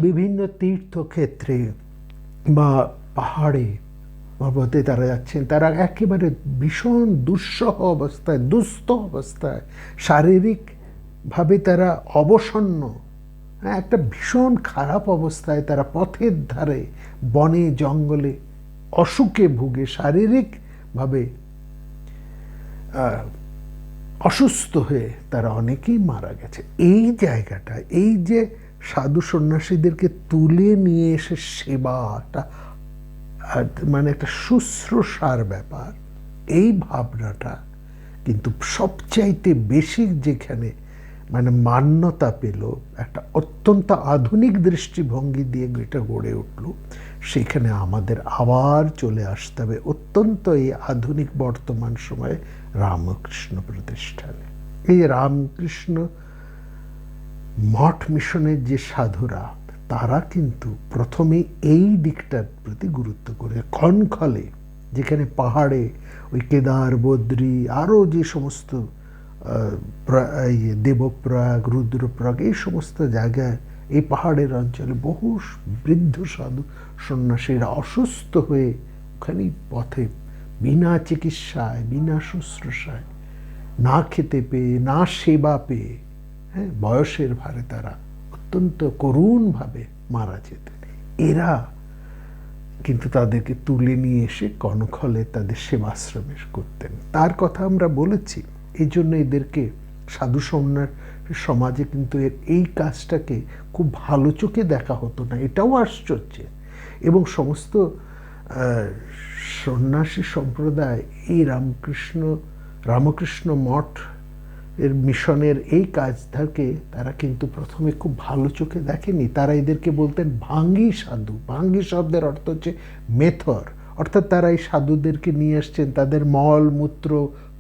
বিভিন্ন তীর্থক্ষেত্রে বা পাহাড়ে পর্বতে তারা যাচ্ছেন, তারা একেবারে ভীষণ দুঃসহ অবস্থায়, দুস্থ অবস্থায়, শারীরিকভাবে তারা অবসন্ন, একটা ভীষণ খারাপ অবস্থায় তারা পথের ধারে বনে জঙ্গলে অসুখে ভুগে শারীরিকভাবে অসুস্থ হয়ে তারা অনেকেই মারা গেছে। এই জায়গাটা, এই যে সাধু সন্ন্যাসীদেরকে তুলে নিয়ে এসে সেবাটা, মানে একটা শুশ্রূষার ব্যাপার, এই ভাবনাটা কিন্তু সবচাইতে বেশি যেখানে মানে মান্যতা পেল, একটা অত্যন্ত আধুনিক দৃষ্টিভঙ্গি দিয়ে এটা গড়ে উঠল, সেখানে আমাদের আবার চলে আসতে হবে অত্যন্ত এই আধুনিক বর্তমান সময়ে রামকৃষ্ণ প্রতিষ্ঠানে। এই রামকৃষ্ণ মঠ মিশনের যে সাধুরা, তারা কিন্তু প্রথমে এই দিকটার প্রতি গুরুত্ব করে ক্ষণখলে, যেখানে পাহাড়ে ওই কেদার, বদ্রী, আরও যে সমস্ত দেবপ্রয়াগ, রুদ্রপ্রয়াগ, এই সমস্ত জায়গায়, এই পাহাড়ের অঞ্চলে বহু বৃদ্ধ সাধু সন্ন্যাসীরা অসুস্থ হয়ে ওখানেই পথে বিনা চিকিৎসায়, বিনা শুশ্রূষায়, না খেতে পেয়ে, না সেবা পেয়ে, বয়সের ভারে তারা অত্যন্ত করুণভাবে মারা যেতেন। এরা কিন্তু তাদেরকে তুলে নিয়ে এসে কনখলে তাদের সেবাশ্রমে করতেন। তার কথা আমরা বলেছি। এই জন্য এদেরকে সাধু সন্ন্যাসী সমাজে কিন্তু এই কাজটাকে খুব ভালো চোখে দেখা হতো না, এটাও আশ্চর্য। এবং সমস্ত সন্ন্যাসী সম্প্রদায় এই রামকৃষ্ণ মঠ এর মিশনের এই কাজটাকে তারা কিন্তু প্রথমে খুব ভালো চোখে দেখেনি। তারা এদেরকে বলতেন ভাঙ্গি সাধু। ভাঙ্গি শব্দের অর্থ হচ্ছে মেথর, অর্থাৎ তারা এই সাধুদেরকে নিয়ে আসছেন, তাদের মল মূত্র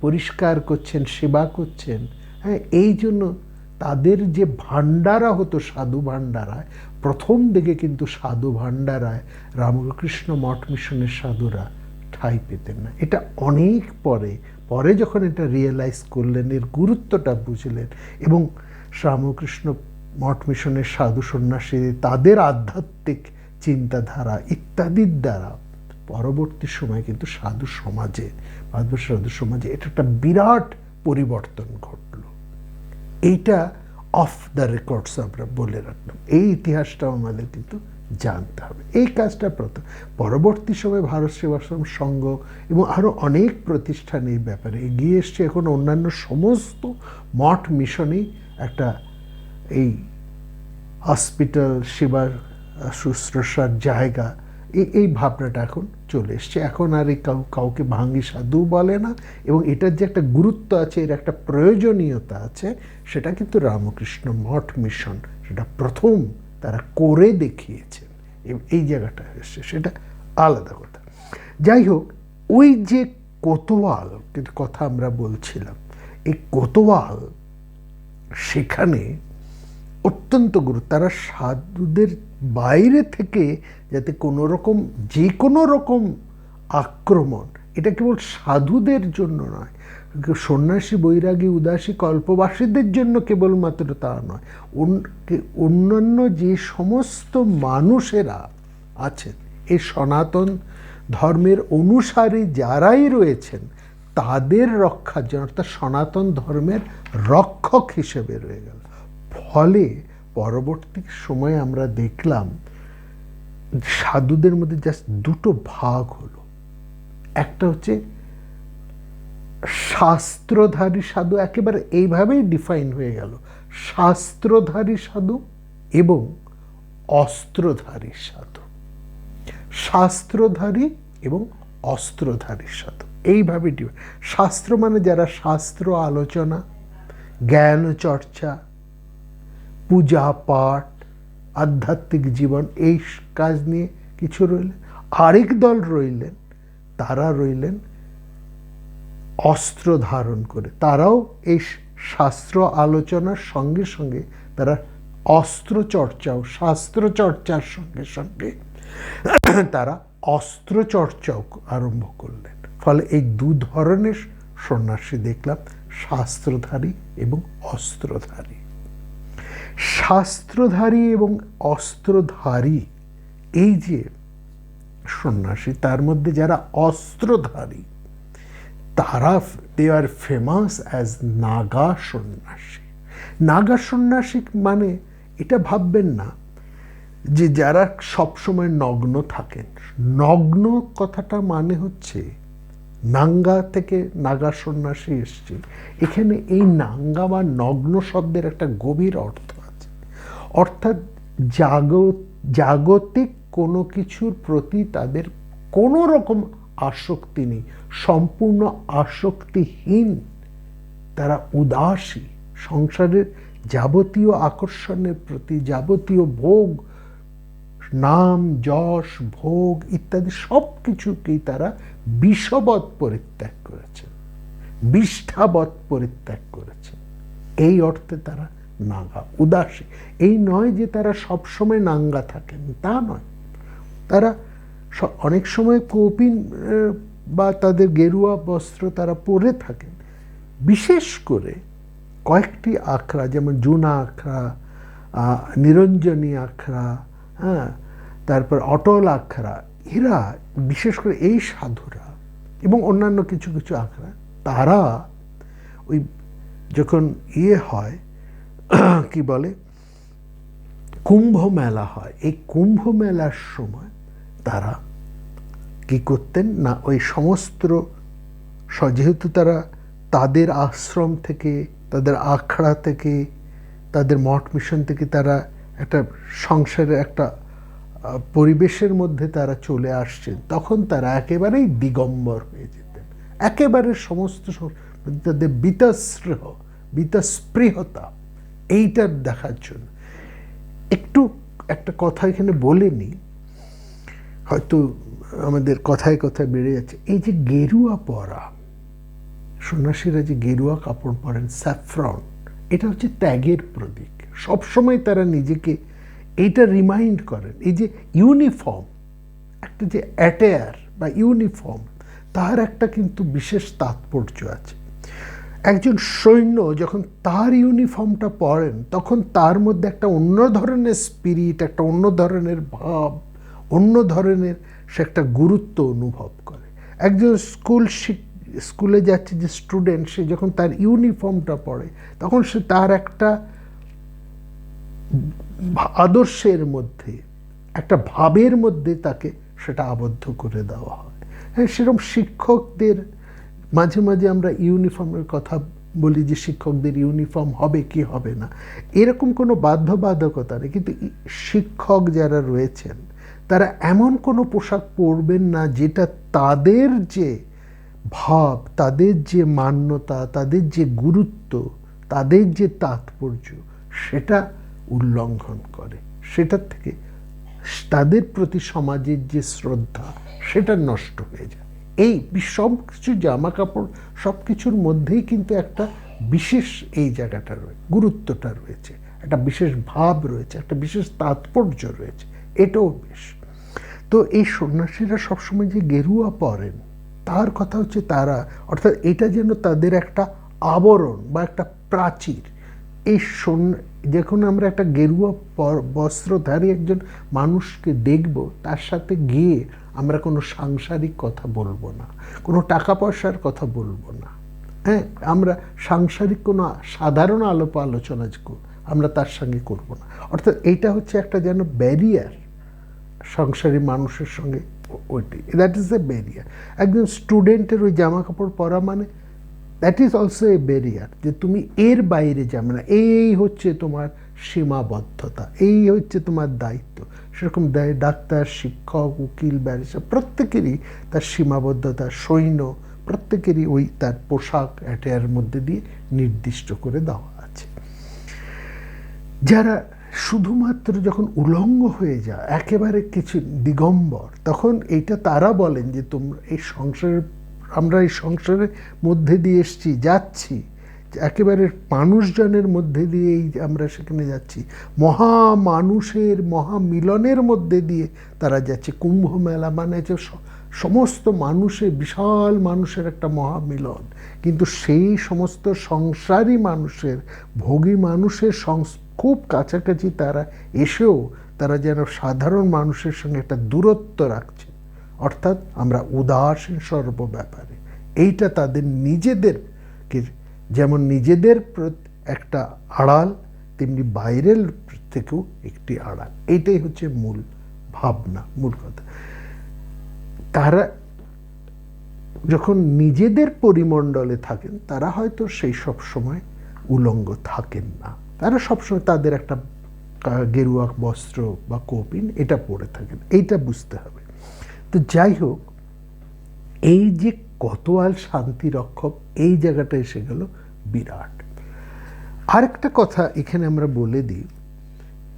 পরিষ্কার করছেন, সেবা করছেন। এই জন্য তাদের যে ভান্ডারা হতো, সাধু ভান্ডারায়, প্রথম দিকে কিন্তু সাধু ভান্ডারায় রামকৃষ্ণ মঠ মিশনের সাধুরা ঠাঁই পেতেন না। এটা অনেক পরে যখন এটা রিয়েলাইজ করলেন, এর গুরুত্বটা বুঝলেন, এবং রামকৃষ্ণ মঠ মিশনের সাধু সন্ন্যাসী তাদের আধ্যাত্মিক চিন্তাধারা ইত্যাদির দ্বারা পরবর্তী সময় কিন্তু সাধু সমাজে এটা একটা বিরাট পরিবর্তন ঘটল। এইটা অফ দ্য রেকর্ডস আমরা বলে রাখলাম, এই ইতিহাসটাও আমাদের কিন্তু জানতে হবে। এই কাজটা পরবর্তী সময়ে ভারত সেবাশ্রম সংঘ এবং আরও অনেক প্রতিষ্ঠান এই ব্যাপারে এগিয়ে এসছে। এখন অন্যান্য সমস্ত মঠ মিশনেই একটা এই হসপিটাল, সেবার শুশ্রূষার জায়গা, এই ভাবনাটা এখন চলে এসছে। এখন আর এই কাউকে ভাঙ্গি সাধু বলে না, এবং এটার যে একটা গুরুত্ব আছে, এর একটা প্রয়োজনীয়তা আছে, সেটা কিন্তু রামকৃষ্ণ মঠ মিশন সেটা প্রথম তারা করে দেখিয়েছেন। এই জায়গাটা এসছে, সেটা আলাদা কথা। যাই হোক, ওই যে কোতোয়াল কথা আমরা বলছিলাম, এই কোতোয়াল সেখানে অত্যন্ত গুরুত্ব। তারা সাধুদের বাইরে থেকে যাতে যে কোনো রকম আক্রমণ, এটা কেবল সাধুদের জন্য নয়, সন্ন্যাসী, বৈরাগী, উদাসী, কল্পবাসীদের জন্য কেবলমাত্র তা নয়, অন্যান্য যে সমস্ত মানুষেরা আছেন, এই সনাতন ধর্মের অনুসারী যারাই রয়েছেন, তাদের রক্ষার জন্য, অর্থাৎ সনাতন ধর্মের রক্ষক হিসেবে রয়ে গেল। ফলে পরবর্তী সময়ে আমরা দেখলাম সাধুদের মধ্যে জাস্ট দুটো ভাগ হলো। একটা হচ্ছে শাস্ত্রধারী সাধু একেবারে এইভাবেই ডিফাইন হয়ে গেল, শাস্ত্রধারী সাধু এবং অস্ত্রধারী সাধু। শাস্ত্রধারী এবং অস্ত্রধারী সাধু এইভাবে শাস্ত্র মানে যারা শাস্ত্র আলোচনা, জ্ঞান চর্চা, পূজা পাঠ, আধ্যাত্মিক জীবন এই কাজ নিয়ে কিছু রইলেন। আরেক দল রইলেন, তারা রইলেন অস্ত্র ধারণ করে। তারাও এই শাস্ত্র আলোচনার সঙ্গে সঙ্গে তারা অস্ত্র চর্চাও, শাস্ত্র চর্চার সঙ্গে সঙ্গে তারা অস্ত্র চর্চাও আরম্ভ করলেন। ফলে এই দু ধরনের সন্ন্যাসী দেখলাম, শাস্ত্রধারী এবং অস্ত্রধারী। শাস্ত্রধারী এবং অস্ত্রধারী এই যে সন্ন্যাসী, তার মধ্যে যারা অস্ত্রধারী তারা দে আর ফেমাস অ্যাজ নাগা সন্ন্যাসী। নাগা সন্ন্যাসী মানে এটা ভাববেন না যে যারা সবসময় নগ্ন থাকেন। নগ্ন কথাটা মানে হচ্ছে, নাঙ্গা থেকে নাগা সন্ন্যাসী এসছে, এখানে এই নাঙ্গা বা নগ্ন শব্দের একটা গভীর অর্থ আছে। অর্থাৎ জাগতিক কোনো কিছুর প্রতি তাদের কোনো রকম আসক্তি নেই, সম্পূর্ণ আসক্তিহীন, তারা উদাসী। সংসারের যাবতীয় আকর্ষণের প্রতি, যাবতীয় ভোগ, নাম যশ ভোগ ইত্যাদি সব কিছুকেই তারা বিষবৎ পরিত্যাগ করেছেন, বিষ্ঠাবৎ পরিত্যাগ করেছেন। এই অর্থে তারা নাগা, উদাসী। এই নয় যে তারা সবসময় নাঙ্গা থাকেন, তা নয়। তারা অনেক সময় কৌপিন বা তাদের গেরুয়া বস্ত্র তারা পরে থাকেন। বিশেষ করে কয়েকটি আখড়া, যেমন জুনা আখড়া, নিরঞ্জনী আখড়া, হ্যাঁ, তারপর অটল আখড়া, এরা বিশেষ করে এই সাধুরা এবং অন্যান্য কিছু কিছু আখড়া, তারা ওই যখন হয় কি বলে কুম্ভ মেলা হয়, এই কুম্ভ মেলার সময় তারা কি করতেন না, ওই সমস্ত যেহেতু তারা তাদের আশ্রম থেকে, তাদের আখড়া থেকে, তাদের মঠ মিশন থেকে তারা একটা সংসারের একটা পরিবেশের মধ্যে তারা চলে আসছেন, তখন তারা একেবারেই দিগম্বর হয়ে যেতেন। একেবারে সমস্ত তাদের বিতস্পৃহতা এইটার দেখার জন্য। একটু একটা কথা এখানে বলে নিই, হয়তো আমাদের কথায় কথায় বেড়ে যাচ্ছে। এই যে গেরুয়া পরা, সন্ন্যাসীরা যে গেরুয়া কাপড় পরেন, স্যাফরন, এটা হচ্ছে ত্যাগের প্রতীক। সবসময় তারা নিজেকে এইটা রিমাইন্ড করেন। এই যে ইউনিফর্ম, একটা যে অ্যাটায়ার বা ইউনিফর্ম, তার একটা কিন্তু বিশেষ তাৎপর্য আছে। একজন সৈন্য যখন তার ইউনিফর্মটা পরেন, তখন তার মধ্যে একটা অন্য ধরনের স্পিরিট, একটা অন্য ধরনের ভাব, অন্য ধরনের সে একটা গুরুত্ব অনুভব করে। একজন স্কুলে যাচ্ছে যে স্টুডেন্ট, সে যখন তার ইউনিফর্মটা পরে, তখন সে তার একটা আদর্শের মধ্যে, একটা ভাবের মধ্যে তাকে সেটা আবদ্ধ করে দেওয়া হয়। হ্যাঁ, সেরকম শিক্ষকদের মাঝে মাঝে আমরা ইউনিফর্মের কথা বলি যে শিক্ষকদের ইউনিফর্ম হবে কি হবে না, এরকম কোনো বাধ্যবাধকতা নেই। কিন্তু শিক্ষক যারা রয়েছেন তারা এমন কোনো পোশাক পরবেন না যেটা তাদের যে ভাব, তাদের যে মান্যতা, তাদের যে গুরুত্ব, তাদের যে তাৎপর্য, সেটা উল্লঙ্ঘন করে। সেটার থেকে তাদের প্রতি সমাজের যে শ্রদ্ধা, সেটা নষ্ট হয়ে যায়। এই সব কিছু জামা কাপড় সব কিছুর মধ্যেই কিন্তু একটা বিশেষ এই জায়গাটা রয়েছে, গুরুত্বটা রয়েছে, একটা বিশেষ ভাব রয়েছে, একটা বিশেষ তাৎপর্য রয়েছে, এটাও বেশ। তো এই সন্ন্যাসীরা সবসময় যে গেরুয়া পরেন, তার কথা হচ্ছে তারা, অর্থাৎ এটা যেন তাদের একটা আবরণ বা একটা প্রাচীর। এই যখন আমরা একটা গেরুয়া বস্ত্রধারী একজন মানুষকে দেখব, তার সাথে গিয়ে আমরা কোনো সাংসারিক কথা বলবো না, কোনো টাকা পয়সার কথা বলবো না, হ্যাঁ, আমরা সাংসারিক কোনো সাধারণ আলোচনা আমরা তার সঙ্গে করব না। অর্থাৎ এইটা হচ্ছে একটা যেন ব্যারিয়ার সংসারী মানুষের সঙ্গে, ওইটি দ্যাট ইজ এ ব্যারিয়ার। একজন স্টুডেন্টের ওই জামা কাপড় পরা মানে that is also a barrier, যে তুমি এর বাইরে যাবে না, এই হচ্ছে তোমার সীমাবদ্ধতা, এই হচ্ছে তোমার দায়িত্ব। সেরকম ডাক্তার, শিক্ষক, উকিল, ব্যারিস্টার প্রত্যেকেরই তার সীমাবদ্ধতা, সৈন্য প্রত্যেকেরই ওই তার পোশাক অ্যাটায়ার মধ্যে দিয়ে নির্দিষ্ট করে দেওয়া আছে। যারা শুধুমাত্র যখন উলঙ্গ হয়ে যায়, একেবারে কিছু দিগম্বর, তখন এইটা তারা বলেন যে তোমরা এই সংসারের, আমরা এই সংসারের মধ্যে দিয়ে এসছি, যাচ্ছি, একেবারে মানুষজনের মধ্যে দিয়েই আমরা সেখানে যাচ্ছি, মহা মানুষের মহামিলনের মধ্যে দিয়ে তারা যাচ্ছে। কুম্ভ মেলা মানে যে সমস্ত মানুষের, বিশাল মানুষের একটা মহামিলন, কিন্তু সেই সমস্ত সংসারী মানুষের, ভোগী মানুষের খুব কাছাকাছি তারা এসেও তারা যেন সাধারণ মানুষের সঙ্গে একটা দূরত্ব রাখছে, অর্থাৎ আমরা উদাসীন সর্ব ব্যাপারে। এইটা তাদের নিজেদেরকে, যেমন নিজেদের একটা আড়াল, তেমনি বাইরের থেকেও একটি আড়াল। এইটাই হচ্ছে মূল ভাবনা, মূল কথা। তারা যখন নিজেদের পরিমণ্ডলে থাকেন, তারা হয়তো সেই সব সময় উলঙ্গ থাকেন না, তারা সবসময় তাদের একটা গেরুয়া বস্ত্র বা কৌপিন এটা পরে থাকেন, এইটা বুঝতে হবে। তো যাই হোক, এই যে কোতোয়াল শান্তি রক্ষক, এই জায়গাটা এসে গেল বিরাট। আরেকটা কথা এখানে আমরা বলে দিই,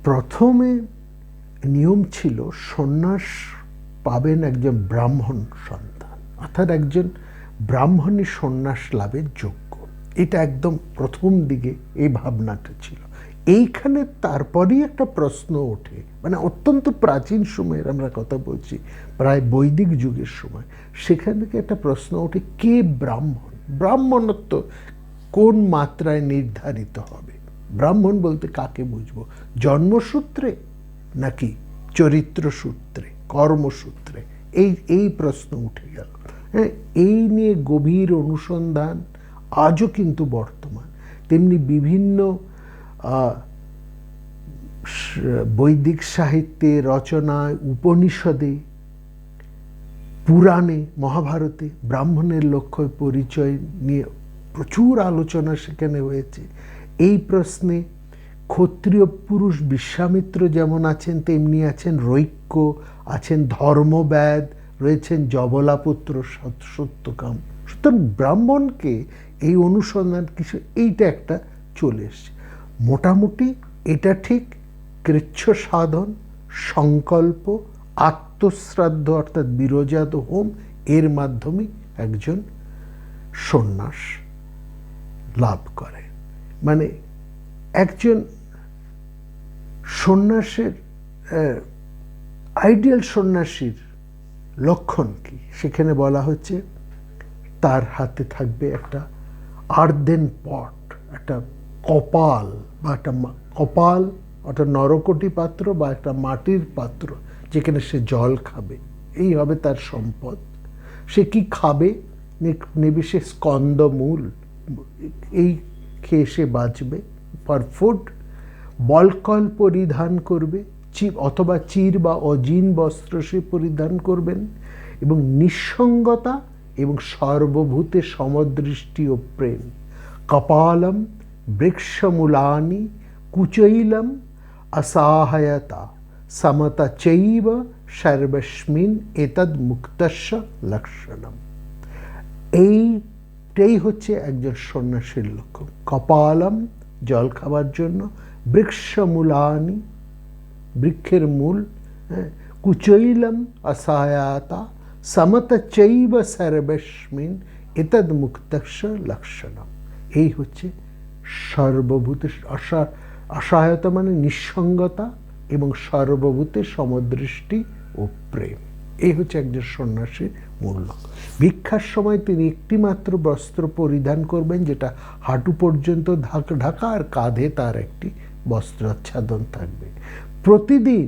প্রথমে নিয়ম ছিল সন্ন্যাস পাবেন একজন ব্রাহ্মণ সন্তান, অর্থাৎ একজন ব্রাহ্মণী সন্ন্যাস লাভের যোগ্য। এটা একদম প্রথম দিকে এই ভাবনাটা ছিল। এইখানে তারপরেই একটা প্রশ্ন ওঠে, মানে অত্যন্ত প্রাচীন সময়ের আমরা কথা বলছি, প্রায় বৈদিক যুগের সময়, সেখান থেকে একটা প্রশ্ন ওঠে, কে ব্রাহ্মণ? ব্রাহ্মণত্ব কোন মাত্রায় নির্ধারিত হবে? ব্রাহ্মণ বলতে কাকে বুঝবো? জন্মসূত্রে নাকি চরিত্রসূত্রে, কর্মসূত্রে? এই প্রশ্ন উঠে গেল। হ্যাঁ, এই নিয়ে গভীর অনুসন্ধান আজও কিন্তু বর্তমান। তেমনি বিভিন্ন বৈদিক সাহিত্যে, রচনায়, উপনিষদে, পুরাণে, মহাভারতে ব্রাহ্মণের লক্ষ্য পরিচয় নিয়ে প্রচুর আলোচনা সেখানে হয়েছে। এই প্রশ্নে ক্ষত্রিয় পুরুষ বিশ্বামিত্র যেমন আছেন, তেমনি আছেন রৈক্য, আছেন ধর্মব্যাদ, রয়েছেন জবলাপুত্র সত্যকাম। সুতরাং ব্রাহ্মণকে এই অনুসন্ধান কিছু, এইটা একটা চলে এসছে। মোটামুটি এটা ঠিক কৃচ্ছ সাধন, সংকল্প, আত্মশ্রাদ্ধ অর্থাৎ বিরজাত হোম, এর মাধ্যমে একজন সন্ন্যাস লাভ করে। মানে একজন সন্ন্যাসের আইডিয়াল সন্ন্যাসীর লক্ষণ কি? সেখানে বলা হচ্ছে তার হাতে থাকবে একটা আর্দেন পট, একটা কপাল বা একটা কপাল, অর্থাৎ নরকটি পাত্র বা একটা মাটির পাত্র, যেখানে সে জল খাবে। এই হবে তার সম্পদ। সে কি খাবে? নেবে সে স্কন্দমূল, এই খেয়ে সে বাঁচবে, ফর ফুড। বলকল পরিধান করবে, অথবা চির বা অজিন বস্ত্র সে পরিধান করবেন, এবং নিঃসঙ্গতা এবং সর্বভূতে সমদৃষ্টি ও প্রেম। কপালম বৃক্ষমূলানি কুচৈলম অসহায়তা সমতা চৈব সর্বস্মিন এতদ মুক্তস্য লক্ষণম। এইটাই হচ্ছে একজন সন্ন্যাসীর লক্ষণ। কপালম জল খাবার জন্য, বৃক্ষমূলানি বৃক্ষের মূল, কুচৈলম অসহায়তা, সমত চৈব সর্বস্মিন এতদ মুক্তস্য লক্ষণম। এই হচ্ছে সর্বভূতে অসহায়তা মানে নিঃসঙ্গতা এবং সর্বভূতে সমদৃষ্টি ও প্রেম। এই হচ্ছে একজন সন্ন্যাসীর মূল লক্ষ্য। ভিক্ষার সময় তিনি একটি মাত্র বস্ত্র পরিধান করবেন, যেটা হাঁটু পর্যন্ত ঢাকা, আর কাঁধে তার একটি বস্ত্রাচ্ছাদন থাকবে। প্রতিদিন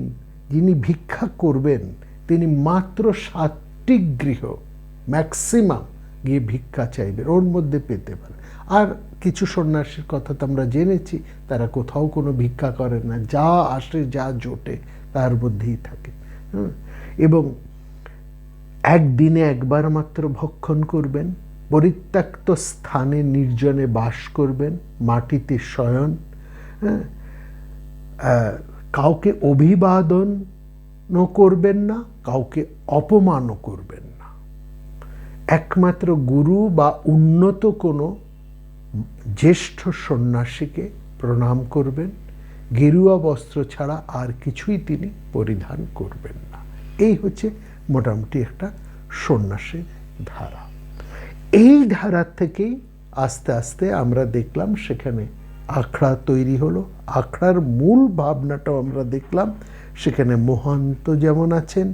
যিনি ভিক্ষা করবেন তিনি মাত্র 7টি গৃহ ম্যাক্সিমাম গিয়ে ভিক্ষা চাইবেন, ওর মধ্যে পেতে পারেন। আর কিছু সন্ন্যাসীর কথা তো আমরা জেনেছি, তারা কোথাও কোনো ভিক্ষা করেন না, যা আসে যা জোটে তার মধ্যেই থাকে। এবং একদিনে একবার মাত্র ভক্ষণ করবেন, পরিত্যক্ত স্থানে নির্জনে বাস করবেন, মাটিতে শয়ন, হ্যাঁ, কাউকে অভিবাদনও করবেন না, কাউকে অপমানও করবেন না। একমাত্র গুরু বা উন্নত কোনো জ্যেষ্ঠ সন্ন্যাসীকে প্রণাম করবেন, গেরুয়া বস্ত্র ছাড়া আর কিছুই তিনি পরিধান করবেন না। এই হচ্ছে মোটামুটি একটা সন্ন্যাসীর ধারা। এই ধারা থেকেই আস্তে আস্তে আমরা দেখলাম সেখানে আখড়া তৈরি হলো। আখড়ার মূল ভাবনাটাও আমরা দেখলাম। সেখানে মহন্ত যেমন আছেন,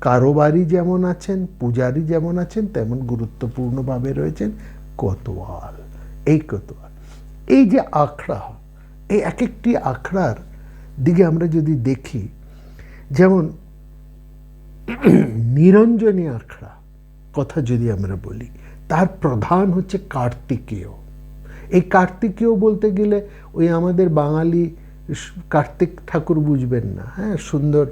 কারোবারি যেমন আছেন, পূজারী যেমন আছেন, তেমন গুরুত্বপূর্ণভাবে রয়েছেন কোতোয়াল। এই কোতোয়াল, এই যে আখড়া, এই এক একটি আখড়ার দিকে আমরা যদি দেখি, যেমন নিরঞ্জনী আখড়া কথা যদি আমরা বলি, তার প্রধান হচ্ছে কার্তিকেয়। এই কার্তিকেয় বলতে গেলে ওই আমাদের বাঙালি কার্তিক ঠাকুর বুঝবেন না, হ্যাঁ, সুন্দর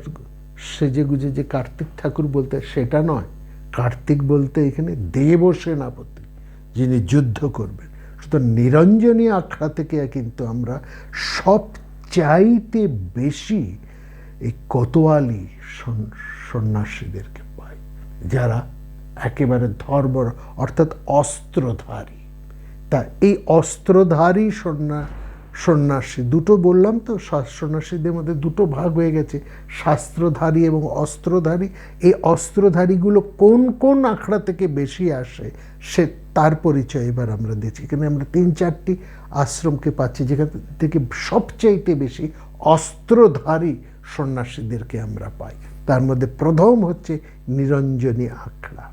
সেজে গুজে যে কার্তিক ঠাকুর বলতে, সেটা নয়। কার্তিক বলতে এখানে দেব সেনাপতি, যিনি যুদ্ধ করবেন। সুতরাং নিরঞ্জনী আখড়া থেকে কিন্তু আমরা সবচাইতে বেশি এই কোতোয়ালি সন্ন্যাসীদেরকে পাই, যারা একেবারে ধর্ম অর্থাৎ অস্ত্রধারী। তা এই অস্ত্রধারী সন্ন্যাসী, দুটো বললাম তো, সন্ন্যাসীদের মধ্যে দুটো ভাগ হয়ে গেছে, শাস্ত্রধারী এবং অস্ত্রধারী। এই অস্ত্রধারীগুলো কোন কোন আখড়া থেকে বেশি আসে সে তার পরিচয় এবার আমরা দিচ্ছি। এখানে আমরা 3-4টি আশ্রমকে পাচ্ছি যেখান থেকে সবচাইতে বেশি অস্ত্রধারী সন্ন্যাসীদেরকে আমরা পাই। তার মধ্যে প্রথম হচ্ছে নিরঞ্জনী আখড়া।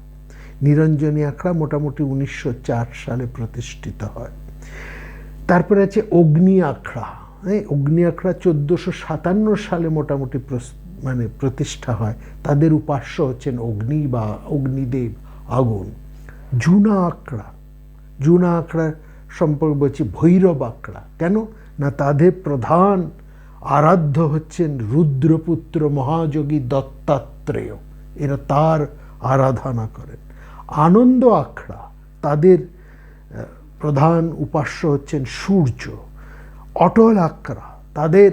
নিরঞ্জনী আখড়া মোটামুটি 1904 সালে প্রতিষ্ঠিত হয়। তারপরে আছে অগ্নি আখড়া। হ্যাঁ, অগ্নি আখড়া 1457 সালে মোটামুটি প্রতিষ্ঠা হয়। তাদের উপাস্য হচ্ছেন অগ্নি বা অগ্নিদেব, আগুন। জুনা আখড়া, জুনা আখড়ার সম্পর্কে বলছি ভৈরব আখড়া। কেন না, তাদের প্রধান আরাধ্য হচ্ছেন রুদ্রপুত্র মহাযোগী দত্তাত্রেয়, এরা তার আরাধনা করেন। আনন্দ আখড়া, তাদের প্রধান উপাস্য হচ্ছেন সূর্য। অটল আখড়া, তাদের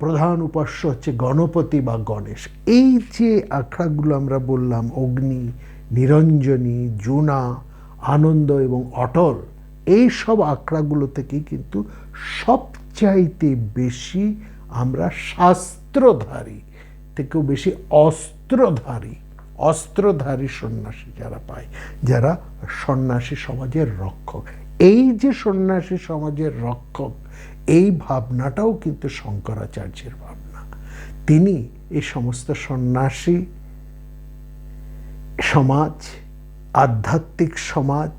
প্রধান উপাস্য হচ্ছে গণপতি বা গণেশ। এই যে আখড়াগুলো আমরা বললাম, অগ্নি, নিরঞ্জনী, জুনা, আনন্দ এবং অটল, এই সব আখড়াগুলো থেকেই কিন্তু সবচাইতে বেশি আমরা শাস্ত্রধারী থেকেও বেশি অস্ত্রধারী সন্ন্যাসী যারা পাই, যারা সন্ন্যাসী সমাজের রক্ষক। এই যে সন্ন্যাসী সমাজের রক্ষক, এই ভাবনাটাও কিন্তু শঙ্করাচার্যের ভাবনা। তিনি এই সমস্ত সন্ন্যাসী সমাজ, আধ্যাত্মিক সমাজ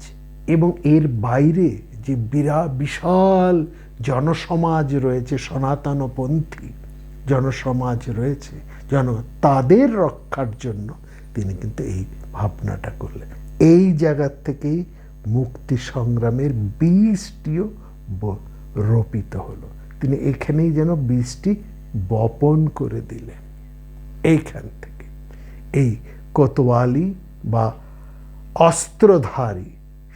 এবং এর বাইরে যে বিশাল জনসমাজ রয়েছে, সনাতনপন্থী জনসমাজ রয়েছে, তাদের রক্ষার জন্য তিনি কিন্তু এই ভাবনাটা করলেন। এই জায়গা থেকেই মুক্তি সংগ্রামের বীজটিও রোপিত হলো। তিনি এখানেই যেন বীজটি বপন করে দিলেন। এইখান থেকে এই কোতোয়ালি বা অস্ত্রধারী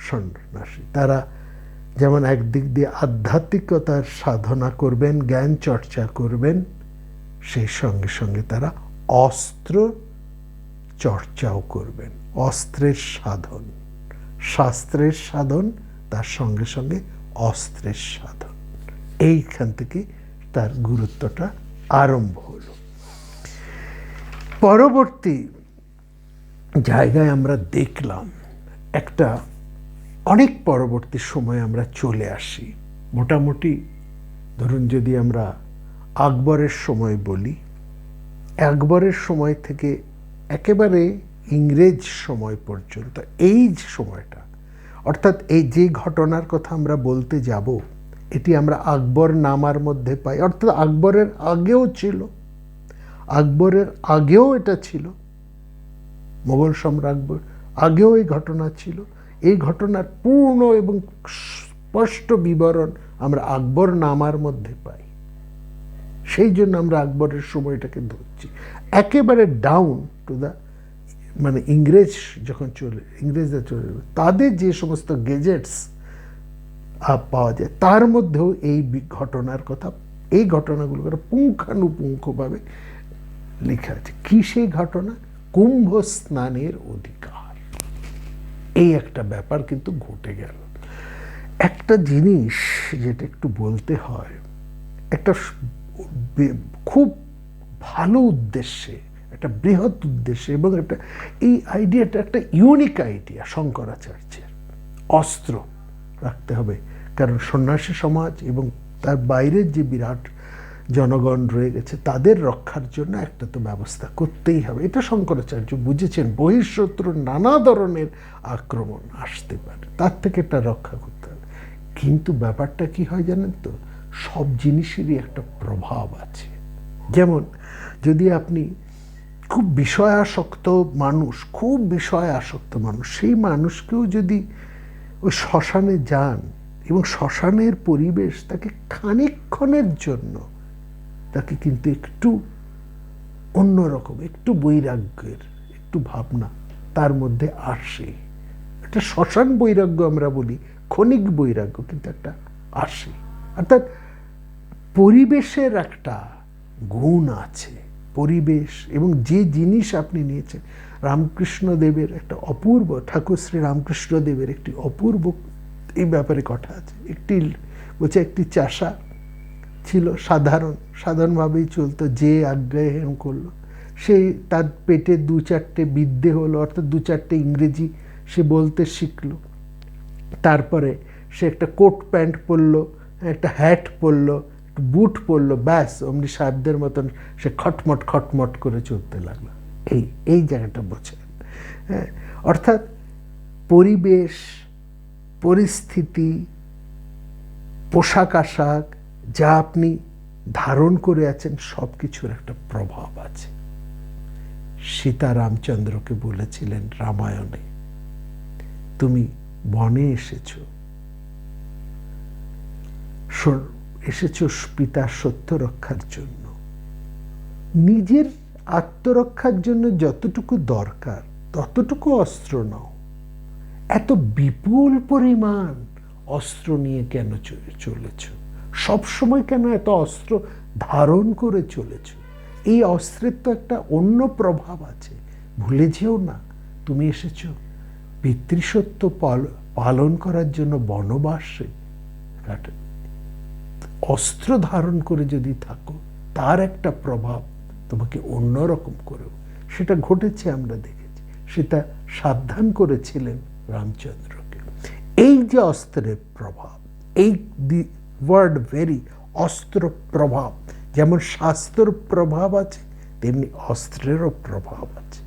সন্ন্যাসী, তারা যেমন একদিক দিয়ে আধ্যাত্মিকতার সাধনা করবেন, জ্ঞান চর্চা করবেন, সেই সঙ্গে সঙ্গে তারা অস্ত্র চর্চাও করবেন। অস্ত্রের সাধন, শাস্ত্রের সাধন, তার সঙ্গে সঙ্গে অস্ত্রের সাধন। এইখান থেকে তার গুরুত্বটা আরম্ভ হলো। পরবর্তী জায়গায় আমরা দেখলাম একটা অনেক পরবর্তী সময় আমরা চলে আসি। মোটামুটি ধরুন যদি আমরা আকবরের সময় বলি, আকবরের সময় থেকে একেবারে ইংরেজ সময় পর্যন্ত এই সময়টা, অর্থাৎ এই যে ঘটনার কথা আমরা বলতে যাব, এটি আমরা আকবর নামার মধ্যে পাই। অর্থাৎ আকবরের আগেও ছিল, আকবরের আগেও এটা ছিল, মোগল সম্রাট আকবর আগেও এই ঘটনা ছিল। এই ঘটনার পূর্ণ এবং স্পষ্ট বিবরণ আমরা আকবর নামার মধ্যে পাই। সেই জন্য আমরা আকবরের সময়টাকে ধরছি। একেবারে ডাউন টু দ্য মানে ইংরেজরা চলে তাদের যে সমস্ত গেজেটস পাওয়া যায় তার মধ্যেও এই ঘটনার কথা, এই ঘটনাগুলো পুঙ্খানুপুঙ্খভাবে লেখা আছে। কি সেই ঘটনা? কুম্ভ স্নানের অধিকার। এই একটা ব্যাপার কিন্তু ঘটে গেল। একটা জিনিস যেটা একটু বলতে হয়, একটা খুব ভালো উদ্দেশ্যে, একটা বৃহৎ উদ্দেশ্যে, এবং একটা এই আইডিয়াটা একটা ইউনিক আইডিয়া শঙ্করাচার্যের, অস্ত্র রাখতে হবে। কারণ সন্ন্যাসী সমাজ এবং তার বাইরের যে বিরাট জনগণ রয়ে গেছে তাদের রক্ষার জন্য একটা তো ব্যবস্থা করতেই হবে। এটা শঙ্করাচার্য বুঝেছেন। বহিঃশত্রুর নানা ধরনের আক্রমণ আসতে পারে, তার থেকে এটা রক্ষা করতে হবে। কিন্তু ব্যাপারটা কি হয় জানেন তো, সব জিনিসেরই একটা প্রভাব আছে। যেমন যদি আপনি খুব বিষয়াসক্ত মানুষ, সেই মানুষকেও যদি ওই শ্মশানে যান এবং শ্মশানের পরিবেশ তাকে খানিকক্ষণের জন্য তাকে কিন্তু একটু অন্যরকম, একটু বৈরাগ্যের, একটু ভাবনা তার মধ্যে আসে। একটা শ্মশান বৈরাগ্য আমরা বলি, ক্ষণিক বৈরাগ্য কিন্তু একটা আসে। অর্থাৎ পরিবেশের একটা গুণ আছে। পরিবেশ এবং যে জিনিস আপনি নিয়েছেন, রামকৃষ্ণদেবের একটা অপূর্ব, ঠাকুর শ্রী রামকৃষ্ণদেবের একটি অপূর্ব এই ব্যাপারে কথা আছে। একটি চাষা ছিল, সাধারণভাবেই চলতো, যে আজ্ঞায়ন করলো, সে তার পেটে 2-4টে বিদ্যে হলো, অর্থাৎ 2-4টে ইংরেজি সে বলতে শিখলো। তারপরে সে একটা কোট প্যান্ট পরলো, একটা হ্যাট পরলো, একটু বুট পরলো, ব্যাস অমনি সাধ্যের মতন সে খটমট করে চলতে লাগলো। এই জায়গাটা বোঝেন। হ্যাঁ, অর্থাৎ পরিবেশ, পরিস্থিতি, পোশাক আশাক, যা আপনি ধারণ করে আছেন, সব কিছুর একটা প্রভাব আছে। সীতা রামচন্দ্রকে বলেছিলেন রামায়ণে, তুমি বনে এসেছো পিতার সত্য রক্ষার জন্য, নিজের আত্মরক্ষার জন্য যতটুকু দরকার ততটুকু অস্ত্র নাও। এত বিপুল পরিমাণ অস্ত্র নিয়ে কেন চলেছ? সবসময় কেন এত অস্ত্র ধারণ করে চলেছ? এই অস্ত্রের তো একটা অন্য প্রভাব আছে। ভুলে যেও না, তুমি এসেছ পিতৃসত্য পালন করার জন্য বনবাসে। অস্ত্র ধারণ করে যদি থাকো, তার একটা প্রভাব তোমাকে অন্যরকম করেও, সেটা ঘটেছে, আমরা দেখেছি। সেটা সাবধান করেছিলেন রামচন্দ্রকে। এই যে অস্ত্রের প্রভাব, এই ওয়ার্ড ভেরি, অস্ত্র প্রভাব, যেমন শাস্ত্র প্রভাব আছে তেমনি অস্ত্রেরও প্রভাব আছে।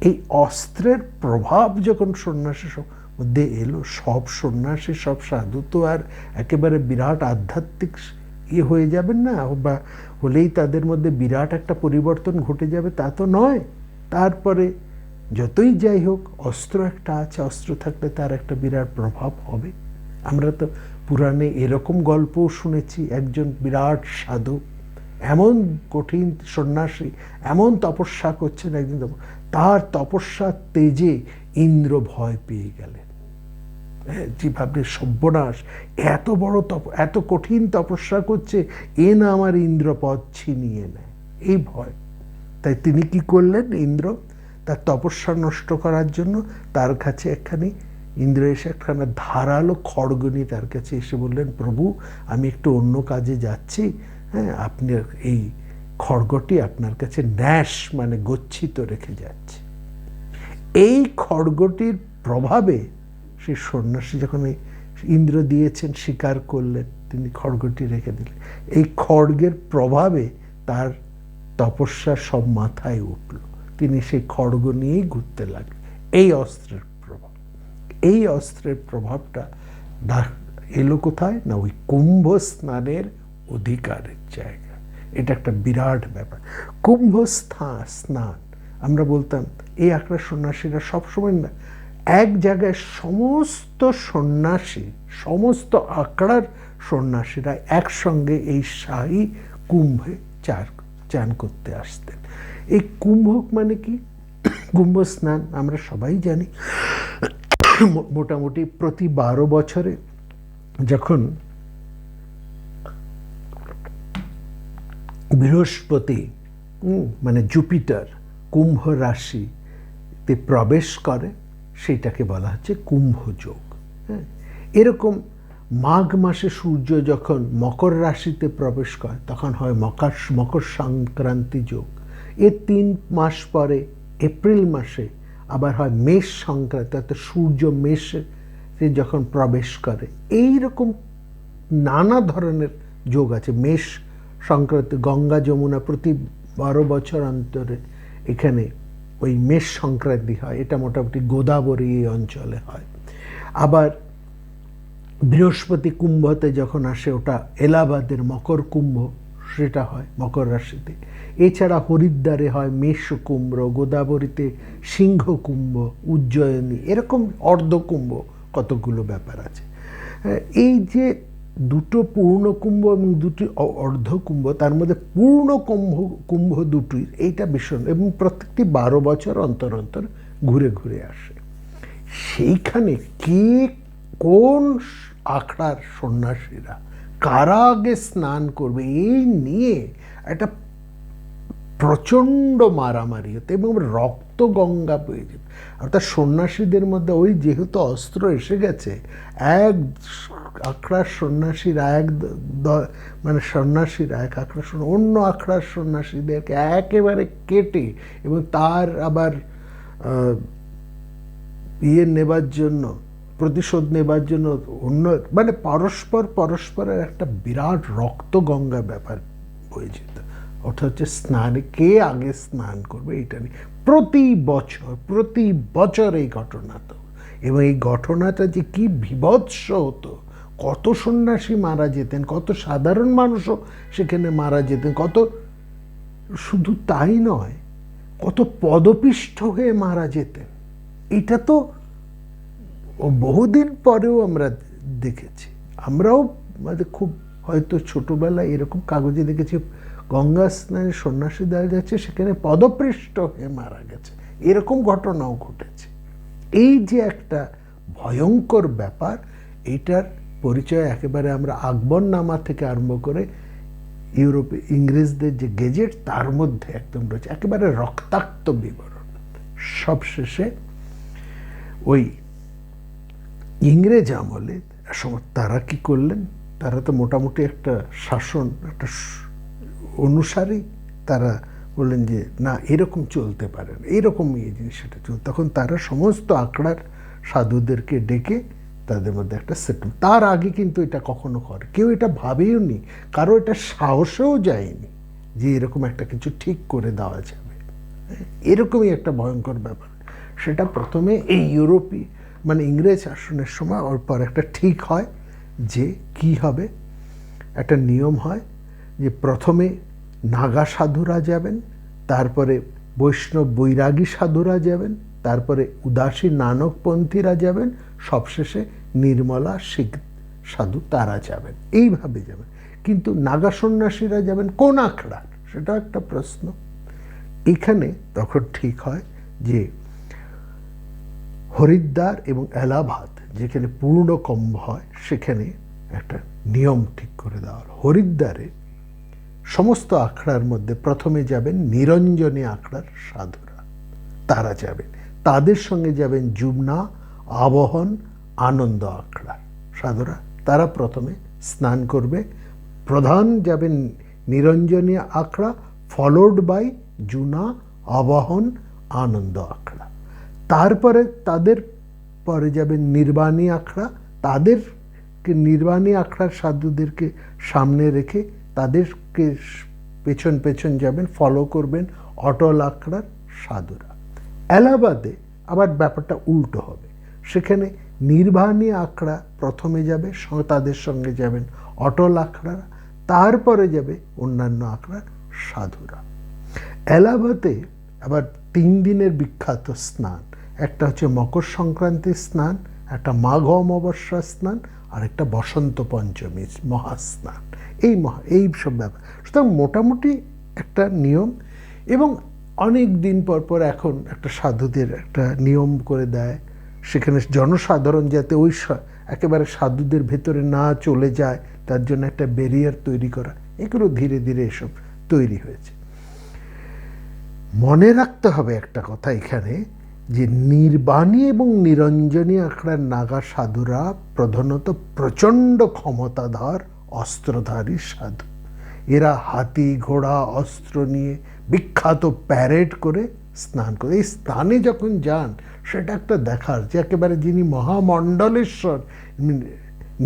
এই অস্ত্রের প্রভাব যখন সন্ন্যাসী মধ্যে এলো, সব সন্ন্যাসী, সব সাধু তো আর একেবারে বিরাট আধ্যাত্মিক হয়ে যাবেন না, বা হলেই তাদের মধ্যে বিরাট একটা পরিবর্তন ঘটে যাবে, তা তো নয়। তারপরে যতই যাই হোক, অস্ত্র একটা আছে, অস্ত্র থাকলে তার একটা বিরাট প্রভাব হবে। আমরা তো পুরাণে এরকম গল্পও শুনেছি, একজন বিরাট সাধু, এমন কঠিন সন্ন্যাসী, এমন তপস্যা করছেন একদিন, তার তপস্যার তেজে ইন্দ্র ভয় পেয়ে গেলেন। যেভাবে সর্বনাশ, এত বড় এত কঠিন তপস্যা করছে, এ না আমার ইন্দ্রপদ ছিনিয়ে নেয়, এই ভয়। তাই তিনি কি করলেন? ইন্দ্র তার তপস্যা নষ্ট করার জন্য তার কাছে ইন্দ্র এসে একখানা ধারালো খড়গ নিয়ে তার কাছে এসে বললেন, প্রভু আমি একটু অন্য কাজে যাচ্ছি, হ্যাঁ, আপনি এই খড়গটি আপনার কাছে ন্যাস মানে গচ্ছিত রেখে যাচ্ছে। এই খড়গটির প্রভাবে সে সন্ন্যাসী যখন ইন্দ্র দিয়েছেন, স্বীকার করলেন, তিনি খড়গটি রেখে দিলেন। এই খড়গের প্রভাবে তার তপস্যা সব মাথায় উঠল, তিনি সেই খড়গ নিয়েই ঘুরতে লাগলেন। এই অস্ত্রের প্রভাব, এই অস্ত্রের প্রভাবটা এলো কোথায় না, ওই কুম্ভ স্নানের অধিকারের জায়গা। এটা একটা বিরাট ব্যাপার। কুম্ভ স্নান, আমরা বলতাম এই আখড়ার সন্ন্যাসীরা সবসময় না, এক জায়গায় সমস্ত সন্ন্যাসী, সমস্ত আখড়ার সন্ন্যাসীরা একসঙ্গে এই শাহী কুম্ভে চান করতে আসতেন। এই কুম্ভ মানে কি, কুম্ভ স্নান আমরা সবাই জানি মোটামুটি প্রতি 12 বছরে যখন বৃহস্পতি মানে জুপিটার কুম্ভ রাশিতে প্রবেশ করে, সেইটাকে বলা হচ্ছে কুম্ভ যোগ। হ্যাঁ, এরকম মাঘ মাসে সূর্য যখন মকর রাশিতে প্রবেশ করে তখন হয় মকর সংক্রান্তি যোগ। এর 3 মাস পরে এপ্রিল মাসে আবার হয় মেষ সংক্রান্তি, অর্থাৎ সূর্য মেষে যখন প্রবেশ করে। এই রকম নানা ধরনের যোগ আছে। মেষ সংক্রান্তি, গঙ্গা যমুনা প্রতি 12 বছর অন্তরে এখানে ওই মেষ সংক্রান্তি হয়, এটা মোটামুটি গোদাবরী এই অঞ্চলে হয়। আবার বৃহস্পতি কুম্ভতে যখন আসে ওটা এলাহাবাদের মকর কুম্ভ, সেটা হয় মকর রাশিতে। এছাড়া হরিদ্বারে হয় মেষ কুম্ভ, গোদাবরীতে সিংহ কুম্ভ, উজ্জয়িনী এরকম অর্ধকুম্ভ কতগুলো ব্যাপার আছে। এই যে দুটো পূর্ণ কুম্ভ এবং দুটি অর্ধকুম্ভ, তার মধ্যে পূর্ণ কুম্ভ দুটোই, এইটা ভীষণ, এবং প্রত্যেকটি 12 বছর অন্তর অন্তর ঘুরে ঘুরে আসে। সেইখানে কে কোন আখড়ার সন্ন্যাসীরা কারা আগে স্নান করবে এই নিয়ে একটা প্রচণ্ড মারামারি হতো এবং রক্ত গঙ্গা বয়ে যেত। অর্থাৎ সন্ন্যাসীদের মধ্যে ওই যেহেতু অস্ত্র এসে গেছে, এক আখড়ার সন্ন্যাসীরা সন্ন্যাসীরা এক আখড়ার অন্য আখড়ার সন্ন্যাসীদেরকে একেবারে কেটে এবং তার আবার নেবার জন্য, প্রতিশোধ নেবার জন্য অন্য পরস্পরের একটা বিরাট রক্ত গঙ্গা ব্যাপার বয়ে যেত। অর্থাৎ হচ্ছে স্নানে কে আগে স্নান করবে এটা নিয়ে প্রতি বছর এই ঘটনা। তো এবং এই ঘটনাটা যে কি বিভৎস হতো, কত সন্ন্যাসী মারা যেতেন, কত সাধারণ মানুষও সেখানে মারা যেতেন, শুধু তাই নয়, কত পদপিষ্ট হয়ে মারা যেতেন। এটা তো বহুদিন পরেও আমরা দেখেছি। আমরাও খুব হয়তো ছোটবেলায় এরকম কাগজে দেখেছি গঙ্গা স্নানে সন্ন্যাসী দেখা যাচ্ছে, সেখানে পদপৃষ্ট হয়ে মারা গেছে, এরকম ঘটনাও ঘটেছে। এই যে একটা ভয়ঙ্কর ব্যাপার, এইটার পরিচয় একেবারে আমরা আকবরনামা থেকে আরম্ভ করে ইউরোপে ইংরেজদের যে গেজেট তার মধ্যে একদম রয়েছে, একেবারে রক্তাক্ত বিবরণ। সবশেষে ওই ইংরেজ আমলে তারা কি করলেন, তারা তো মোটামুটি একটা শাসন, একটা অনুসারী, তারা বললেন যে না এরকম চলতে পারে না, এইরকম এই জিনিসটা চল। তখন তারা সমস্ত আখড়ার সাধুদেরকে ডেকে তাদের মধ্যে একটা সেটল। তার আগে কিন্তু এটা কখনো করে কেউ এটা ভাবেও নি, কারো এটা সাহসেও যায়নি যে এরকম একটা কিছু ঠিক করে দেওয়া যাবে। এরকমই একটা ভয়ঙ্কর ব্যাপার। সেটা প্রথমে এই ইংরেজ শাসনের সময় ওর পর একটা ঠিক হয় যে কি হবে, একটা নিয়ম হয় যে প্রথমে নাগা সাধুরা যাবেন, তারপরে বৈষ্ণব বৈরাগী সাধুরা যাবেন, তারপরে উদাসী নানকপন্থীরা যাবেন, সবশেষে নির্মলা শিখ সাধু তারা যাবেন, এইভাবে যাবেন। কিন্তু নাগা সন্ন্যাসীরা যাবেন কোন আখড়ার, সেটা একটা প্রশ্ন। এখানে তখন ঠিক হয় যে হরিদ্বার এবং এলাহাবাদ যেখানে পূর্ণ কুম্ভ হয় সেখানে একটা নিয়ম ঠিক করে দেওয়া হল। হরিদ্বারে সমস্ত আখড়ার মধ্যে প্রথমে যাবেন নিরঞ্জনী আখড়ার সাধুরা, তারা যাবেন। তাদের সঙ্গে যাবেন যমুনা, আবহন, আনন্দ আখড়ার সাধুরা, তারা প্রথমে স্নান করবে। প্রধান যাবেন নিরঞ্জনী আখড়া, ফলোড বাই যমুনা, আবহন, আনন্দ আখড়া। তারপরে তাদের পরে যাবেন নির্বাণী আখড়া, তাদেরকে নির্বাণী আখড়ার সাধুদেরকে সামনে রেখে তাদেরকে পেছন পেছন যাবেন, ফলো করবেন অটল আখড়ার সাধুরা। এলাহাবাদে আবার ব্যাপারটা উল্টো হবে, সেখানে নির্বাণী আখড়া প্রথমে যাবে, তাদের সঙ্গে যাবেন অটল আখড়ারা, তারপরে যাবে অন্যান্য আখড়ার সাধুরা। এলাহাবাদে আবার 3 দিনের বিখ্যাত স্নান, একটা হচ্ছে মকর সংক্রান্তির স্নান, একটা মাঘ অমাবস্যা স্নান, আর একটা বসন্ত পঞ্চমী মহাস্নান। এই সব ব্যাপার। সুতরাং মোটামুটি একটা নিয়ম। এবং অনেক দিন পর পর এখন একটা সাধুদের একটা নিয়ম করে দেয়, সেখানে জনসাধারণ যাতে ওই একেবারে সাধুদের ভেতরে না চলে যায় তার জন্য একটা ব্যারিয়ার তৈরি করা, এগুলো ধীরে ধীরে এসব তৈরি হয়েছে। মনে রাখতে হবে একটা কথা এখানে, যে নির্বাণী এবং নিরঞ্জনী আখড়ার নাগা সাধুরা প্রধানত প্রচণ্ড ক্ষমতাধর অস্ত্রধারী সাধু। এরা হাতি ঘোড়া অস্ত্র নিয়ে বিখ্যাত প্যারেড করে স্নান করে। এই স্নানে যখন যান সেটা একটা দেখার, যে একেবারে যিনি মহামণ্ডলেশ্বর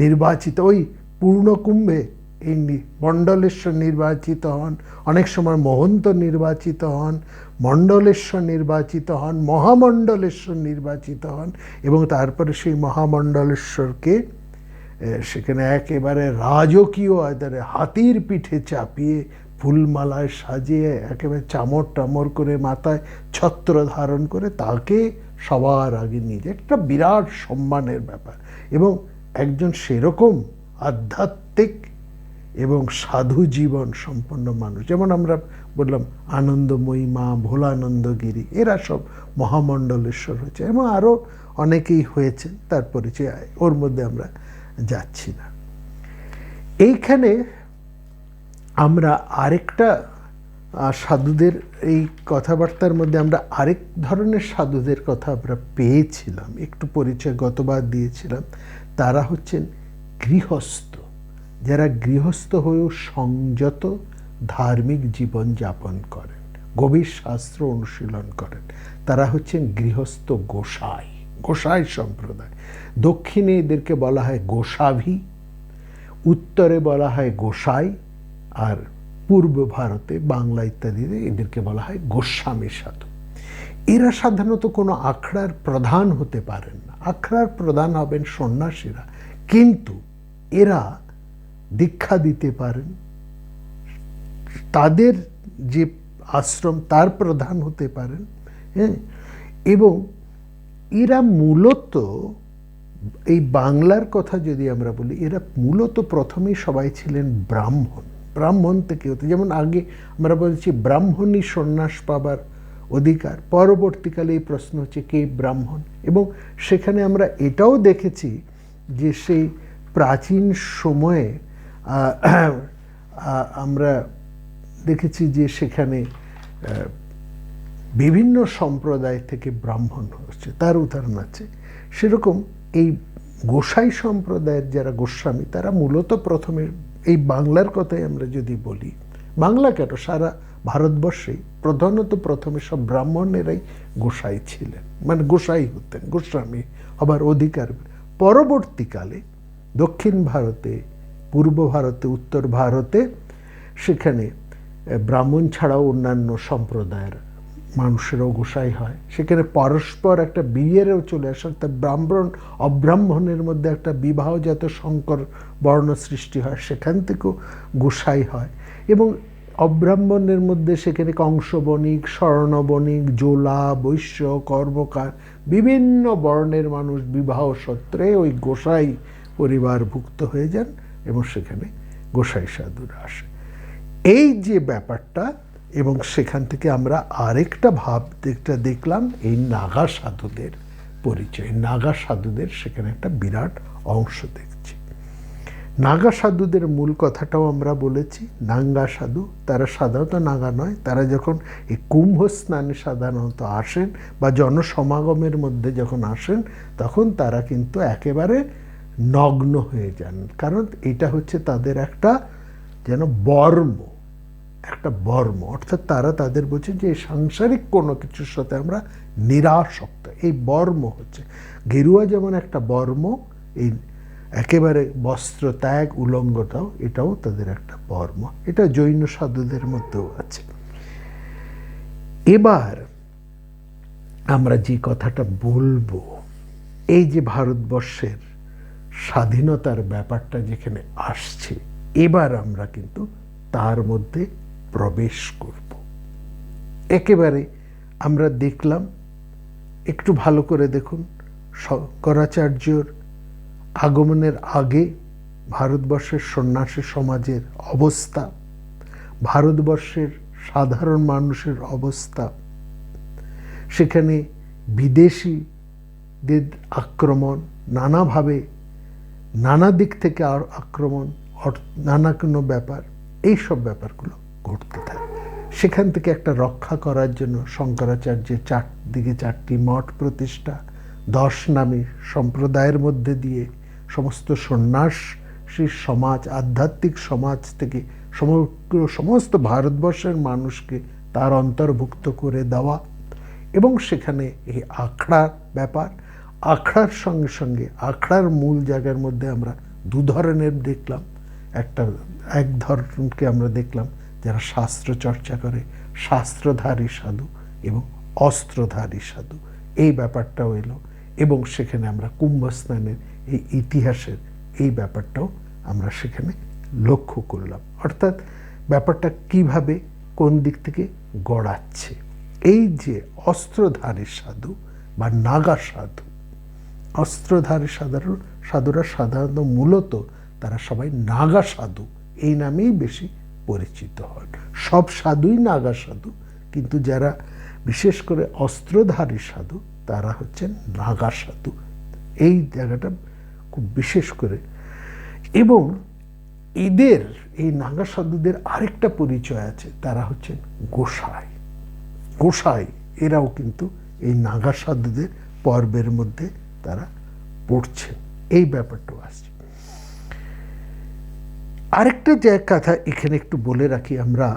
নির্বাচিত, ওই পূর্ণকুম্ভে এই মণ্ডলেশ্বর নির্বাচিত হন, অনেক সময় মহন্ত নির্বাচিত হন, মণ্ডলেশ্বর নির্বাচিত হন, মহামণ্ডলেশ্বর নির্বাচিত হন, এবং তারপরে সেই মহামণ্ডলেশ্বরকে সেখানে একেবারে রাজকীয় আদরে হাতির পিঠে চাপিয়ে ফুলমালায় সাজিয়ে একেবারে চামর টামর করে মাথায় ছত্র ধারণ করে তাকে সবার আগে নিয়ে যায়। একটা বিরাট সম্মানের ব্যাপার। এবং একজন সেরকম আধ্যাত্মিক এবং সাধু জীবন সম্পন্ন মানুষ, যেমন আমরা বললাম আনন্দময়ী মা, ভোলানন্দগিরি, এরা সব মহামণ্ডলেশ্বর হয়েছে, এবং আরও অনেকেই হয়েছেন, তার পরিচয় ওর মধ্যে আমরা যাচ্ছি না। এইখানে আমরা আরেকটা সাধুদের এই কথাবার্তার মধ্যে আমরা আরেক ধরনের সাধুদের কথা আমরা পেয়েছিলাম, একটু পরিচয় গতবার দিয়েছিলাম। তারা হচ্ছেন গৃহস্থ, যারা গৃহস্থ হয়েও সংযত ধার্মিক জীবন যাপন করেন, গভীর শাস্ত্র অনুশীলন করেন। তারা হচ্ছেন গৃহস্থ গোসাই, গোসাই সম্প্রদায়। দক্ষিণে এদেরকে বলা হয় গোসাভি, উত্তরে বলা হয় গোসাই, আর পূর্ব ভারতে বাংলা ইত্যাদিতে এদেরকে বলা হয় গোস্বামী সাধু। এরা সাধারণত কোনো আখড়ার প্রধান হতে পারেন না, আখড়ার প্রধান হবেন সন্ন্যাসীরা, কিন্তু এরা দীক্ষা দিতে পারেন, তাদের যে আশ্রম তার প্রধান হতে পারেন। হ্যাঁ, এবং এরা মূলত এই বাংলার কথা যদি আমরা বলি, এরা মূলত প্রথমেই সবাই ছিলেন ব্রাহ্মণ, ব্রাহ্মণ থেকে হতো। যেমন আগে আমরা বলছি ব্রাহ্মণই সন্ন্যাস পাবার অধিকার, পরবর্তীকালে এই প্রশ্ন হচ্ছে কে ব্রাহ্মণ। এবং সেখানে আমরা এটাও দেখেছি যে সেই প্রাচীন সময়ে আমরা দেখেছি যে সেখানে বিভিন্ন সম্প্রদায় থেকে ব্রাহ্মণ হচ্ছে, তার উদাহরণ আছে। সেরকম এই গোসাই সম্প্রদায়ের যারা গোস্বামী, তারা মূলত প্রথমে এই বাংলার কথাই আমরা যদি বলি, বাংলা কেন সারা ভারতবর্ষে প্রধানত প্রথমে সব ব্রাহ্মণেরাই গোসাই ছিলেন, মানে গোসাই হতেন, গোস্বামী হবার অধিকার। পরবর্তীকালে দক্ষিণ ভারতে, পূর্ব ভারতে, উত্তর ভারতে সেখানে ব্রাহ্মণ ছাড়াও অন্যান্য সম্প্রদায়ের মানুষেরও গোসাই হয়। সেখানে পরস্পর একটা বিয়েরও চলে আসে, অর্থাৎ ব্রাহ্মণ অব্রাহ্মণের মধ্যে একটা বিবাহজাত সংকর বর্ণ সৃষ্টি হয়, সেখান থেকেও গোসাই হয়। এবং অব্রাহ্মণের মধ্যে সেখানে কংস বণিক, স্বর্ণ বণিক, জোলা, বৈশ্য, কর্মকার, বিভিন্ন বর্ণের মানুষ বিবাহ সূত্রে ওই গোসাই পরিবারভুক্ত হয়ে যান, এবং সেখানে গোসাই সাধুরা আসে। এই যে ব্যাপারটা, এবং সেখান থেকে আমরা আরেকটা ভাব দেখলাম এই নাগা সাধুদের পরিচয়। নাগা সাধুদের সেখানে একটা বিরাট অংশ দেখছি। নাগা সাধুদের মূল কথাটাও আমরা বলেছি, নাঙ্গা সাধু। তারা সাধারণত নাগা নয়, তারা যখন এই কুম্ভ স্নানে সাধারণত আসেন বা জনসমাগমের মধ্যে যখন আসেন, তখন তারা কিন্তু একেবারে নগ্ন হয়ে যান, কারণ এটা হচ্ছে তাদের একটা যেন বর্ম, একটা বর্ম। অর্থাৎ তারা তাদের বলছেন যে সাংসারিক কোনো কিছুর সাথে আমরা নিরাসক্ত, এই বর্ম হচ্ছে গেরুয়া যেমন একটা বর্ম, এই একেবারে বস্ত্র ত্যাগ, উলঙ্গটাও এটাও তাদের একটা বর্ম। এটা জৈন সাধুদের মধ্যেও আছে। এবার আমরা যে কথাটা বলবো, এই যে ভারতবর্ষের স্বাধীনতার ব্যাপারটা যেখানে আসছে, এবার আমরা কিন্তু তার মধ্যে প্রবেশ করব। একেবারে আমরা দেখলাম, একটু ভালো করে দেখুন, শঙ্করাচার্যর আগমনের আগে ভারতবর্ষের সন্ন্যাসী সমাজের অবস্থা, ভারতবর্ষের সাধারণ মানুষের অবস্থা, সেখানে বিদেশিদের আক্রমণ, নানাভাবে নানা দিক থেকে আক্রমণ, নানা কোনো ব্যাপার, এইসব ব্যাপারগুলো ঘটতে থাকে। সেখান থেকে একটা রক্ষা করার জন্য শঙ্করাচার্যের চারদিকে 4টি মঠ প্রতিষ্ঠা, 10 নামী সম্প্রদায়ের মধ্যে দিয়ে সমস্ত সন্ন্যাসীর সমাজ, আধ্যাত্মিক সমাজ থেকে সমস্ত ভারতবর্ষের মানুষকে তার অন্তর্ভুক্ত করে দেওয়া, এবং সেখানে এই আখড়ার ব্যাপার, আখড়ার সঙ্গে সঙ্গে আখড়ার মূল জায়গার মধ্যে আমরা 2 ধরনের দেখলাম। এক ধরনকে আমরা দেখলাম যারা শাস্ত্র চর্চা করে, শাস্ত্রধারী সাধু এবং অস্ত্রধারী সাধু, এই ব্যাপারটাও এলো। এবং সেখানে আমরা কুম্ভ স্নানের এই ইতিহাসের এই ব্যাপারটাও আমরা সেখানে লক্ষ্য করলাম, অর্থাৎ ব্যাপারটা কিভাবে কোন দিক থেকে গড়াচ্ছে। এই যে অস্ত্রধারী সাধু বা নাগা সাধু, অস্ত্রধারী সাধুরা সাধারণত মূলত তারা সবাই নাগা সাধু এই নামেই বেশি পরিচিত হন। সব সাধুই নাগা সাধু, কিন্তু যারা বিশেষ করে অস্ত্রধারী সাধু তারা হচ্ছেন নাগা সাধু, এই জায়গাটা খুব বিশেষ করে। এবং এদের এই নাগা সাধুদের আরেকটা পরিচয় আছে, তারা হচ্ছেন গোসাই। গোসাই এরাও কিন্তু এই নাগা সাধুদের পর্বের মধ্যে তারা পড়ছেন, এই ব্যাপারটাও আসছে। আরেকটা কথা এখানে একটু বলে রাখি, আমরা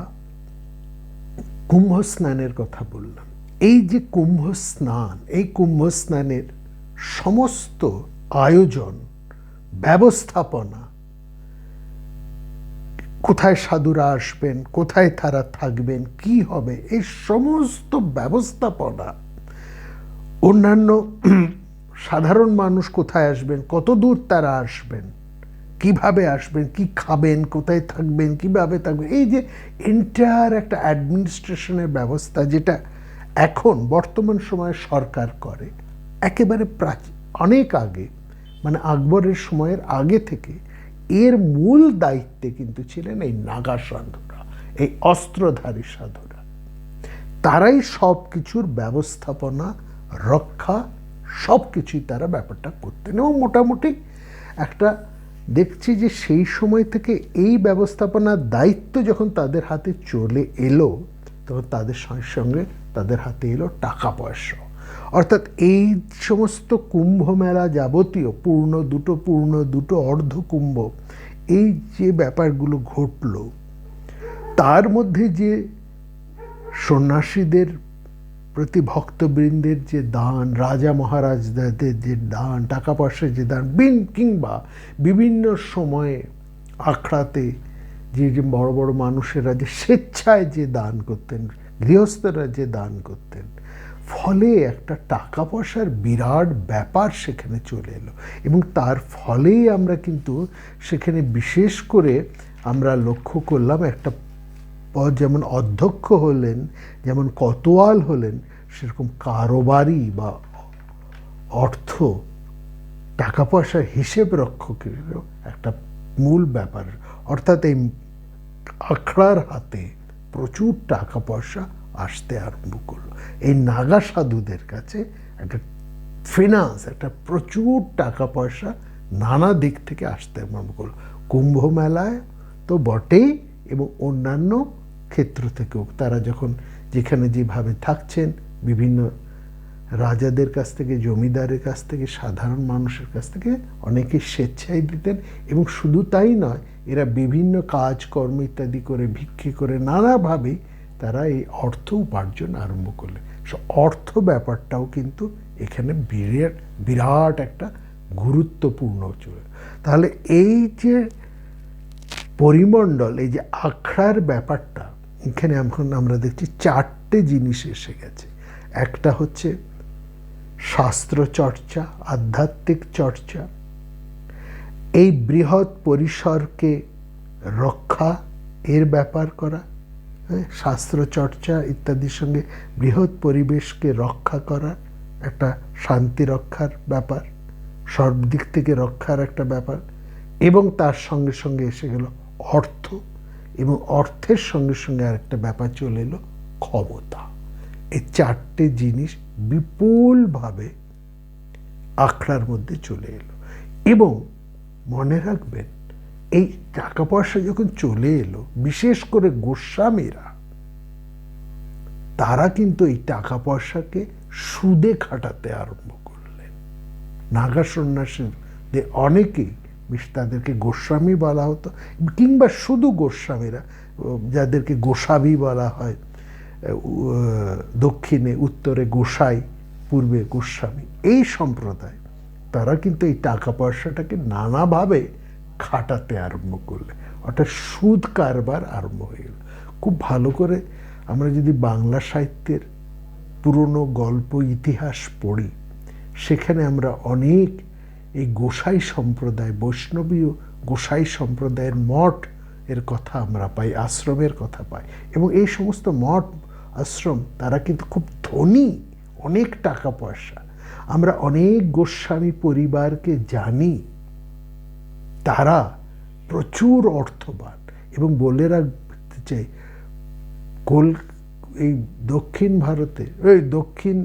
কুম্ভ স্নানের কথা বললাম। এই যে কুম্ভ স্নান, এই কুম্ভ স্নানের সমস্ত আয়োজন, ব্যবস্থাপনা, কোথায় সাধুরা আসবেন, কোথায় তারা থাকবেন, কি হবে, এই সমস্ত ব্যবস্থাপনা, অন্যান্য সাধারণ মানুষ কোথায় আসবেন, কত দূর তারা আসবেন, কিভাবে আসবেন, কি খাবেন, কোথায় থাকবেন, কিভাবে থাকবেন, এই যে এন্টায়ার একটা অ্যাডমিনিস্ট্রেশনের ব্যবস্থা, যেটা এখন বর্তমান সময়ে সরকার করে, একেবারে অনেক আগে, মানে আকবরের সময়ের আগে থেকে এর মূল দায়িত্বে কিন্তু ছিলেন এই নাগা সাধুরা, এই অস্ত্রধারী সাধুরা। তারাই সব কিছুর ব্যবস্থাপনা, রক্ষা, সব কিছুই তারা ব্যাপারটা করতেন। এবং মোটামুটি একটা দেখছি যে সেই সময় থেকে এই ব্যবস্থাপনার দায়িত্ব যখন তাদের হাতে চলে এলো, তখন তাদের সঙ্গে সঙ্গে তাদের হাতে এলো টাকা পয়সা। অর্থাৎ এই সমস্ত কুম্ভ মেলা যাবতীয় পূর্ণ দুটো অর্ধ কুম্ভ, এই যে ব্যাপারগুলো ঘটল, তার মধ্যে যে সন্ন্যাসীদের প্রতি ভক্তবৃন্দের যে দান, রাজা মহারাজদের যে দান, টাকা পয়সার যে দান, কিংবা বিভিন্ন সময়ে আখড়াতে যে বড় বড় মানুষেরা যে স্বেচ্ছায় যে দান করতেন, গৃহস্থরা যে দান করতেন, ফলে একটা টাকা পয়সার বিরাট ব্যাপার সেখানে চলে এলো। এবং তার ফলেই আমরা কিন্তু সেখানে বিশেষ করে আমরা লক্ষ্য করলাম, একটা যেমন অধ্যক্ষ হলেন, যেমন কোতোয়াল হলেন, সেরকম কারবারি বা অর্থ টাকা পয়সার হিসেব রক্ষকেরও একটা মূল ব্যাপার। অর্থাৎ এই আখড়ার হাতে প্রচুর টাকা পয়সা আসতে আরম্ভ করলো। এই নাগা সাধুদের কাছে একটা ফিনান্স, একটা প্রচুর টাকা পয়সা নানা দিক থেকে আসতে আরম্ভ করলো। কুম্ভ মেলায় তো বটেই, এবং অন্যান্য ক্ষেত্র থেকেও তারা যখন যেখানে যেভাবে থাকছেন, বিভিন্ন রাজাদের কাছ থেকে, জমিদারের কাছ থেকে, সাধারণ মানুষের কাছ থেকে অনেকে স্বেচ্ছায় দিতেন। এবং শুধু তাই নয়, এরা বিভিন্ন কাজকর্ম ইত্যাদি করে, ভিক্ষে করে, নানাভাবেই তারা এই অর্থ উপার্জন আরম্ভ করলেন। অর্থ ব্যাপারটাও কিন্তু এখানে বিরাট একটা গুরুত্বপূর্ণ চলে। তাহলে এই যে পরিমণ্ডল, এই যে আখড়ার ব্যাপারটা, এখানে এখন আমরা দেখছি 4টে জিনিস এসে গেছে। একটা হচ্ছে শাস্ত্র চর্চা, আধ্যাত্মিক চর্চা, এই বৃহৎ পরিসরকে রক্ষা, এর ব্যাপার করা, শাস্ত্র চর্চা ইত্যাদির সঙ্গে বৃহৎ পরিবেশকে রক্ষা করা, একটা শান্তি রক্ষার ব্যাপার, সব দিক থেকে রক্ষার একটা ব্যাপার। এবং তার সঙ্গে সঙ্গে এসে গেল অর্থ, এবং অর্থের সঙ্গে সঙ্গে আরেকটা ব্যাপার চলে এলো, ক্ষমতা। এই চারটে জিনিস বিপুলভাবে আখড়ার মধ্যে চলে এলো। এবং মনে রাখবেন, এই টাকা পয়সা যখন চলে এলো, বিশেষ করে গোস্বামীরা, তারা কিন্তু এই টাকা পয়সাকে সুদে খাটাতে আরম্ভ করলেন। নাগা সন্ন্যাসীদের অনেকেই, তাদেরকে গোস্বামী বলা হতো, কিংবা শুধু গোস্বামীরা, যাদেরকে গোসাবি বলা হয়, দক্ষিণে, উত্তরে গোসাই, পূর্বে গোস্বামী, এই সম্প্রদায়, তারা কিন্তু এই টাকা পয়সাটাকে নানাভাবে খাটাতে আরম্ভ করলে, অর্থাৎ সুদ কারবার আরম্ভ হয়ে গেল। খুব ভালো করে আমরা যদি বাংলা সাহিত্যের পুরনো গল্প ইতিহাস পড়ি, সেখানে আমরা অনেক এই গোসাই সম্প্রদায়, বৈষ্ণবীয় গোসাই সম্প্রদায়ের মঠ এর কথা আমরা পাই, আশ্রমের কথা পাই। এবং এই সমস্ত মঠ আশ্রম, তারা কিন্তু খুব ধনী, অনেক টাকা পয়সা। আমরা অনেক গোস্বামী পরিবারকে জানি, তারা প্রচুর অর্থবান। এবং বলে রাখতে চাই, এই দক্ষিণ ভারতে, এই দক্ষিণ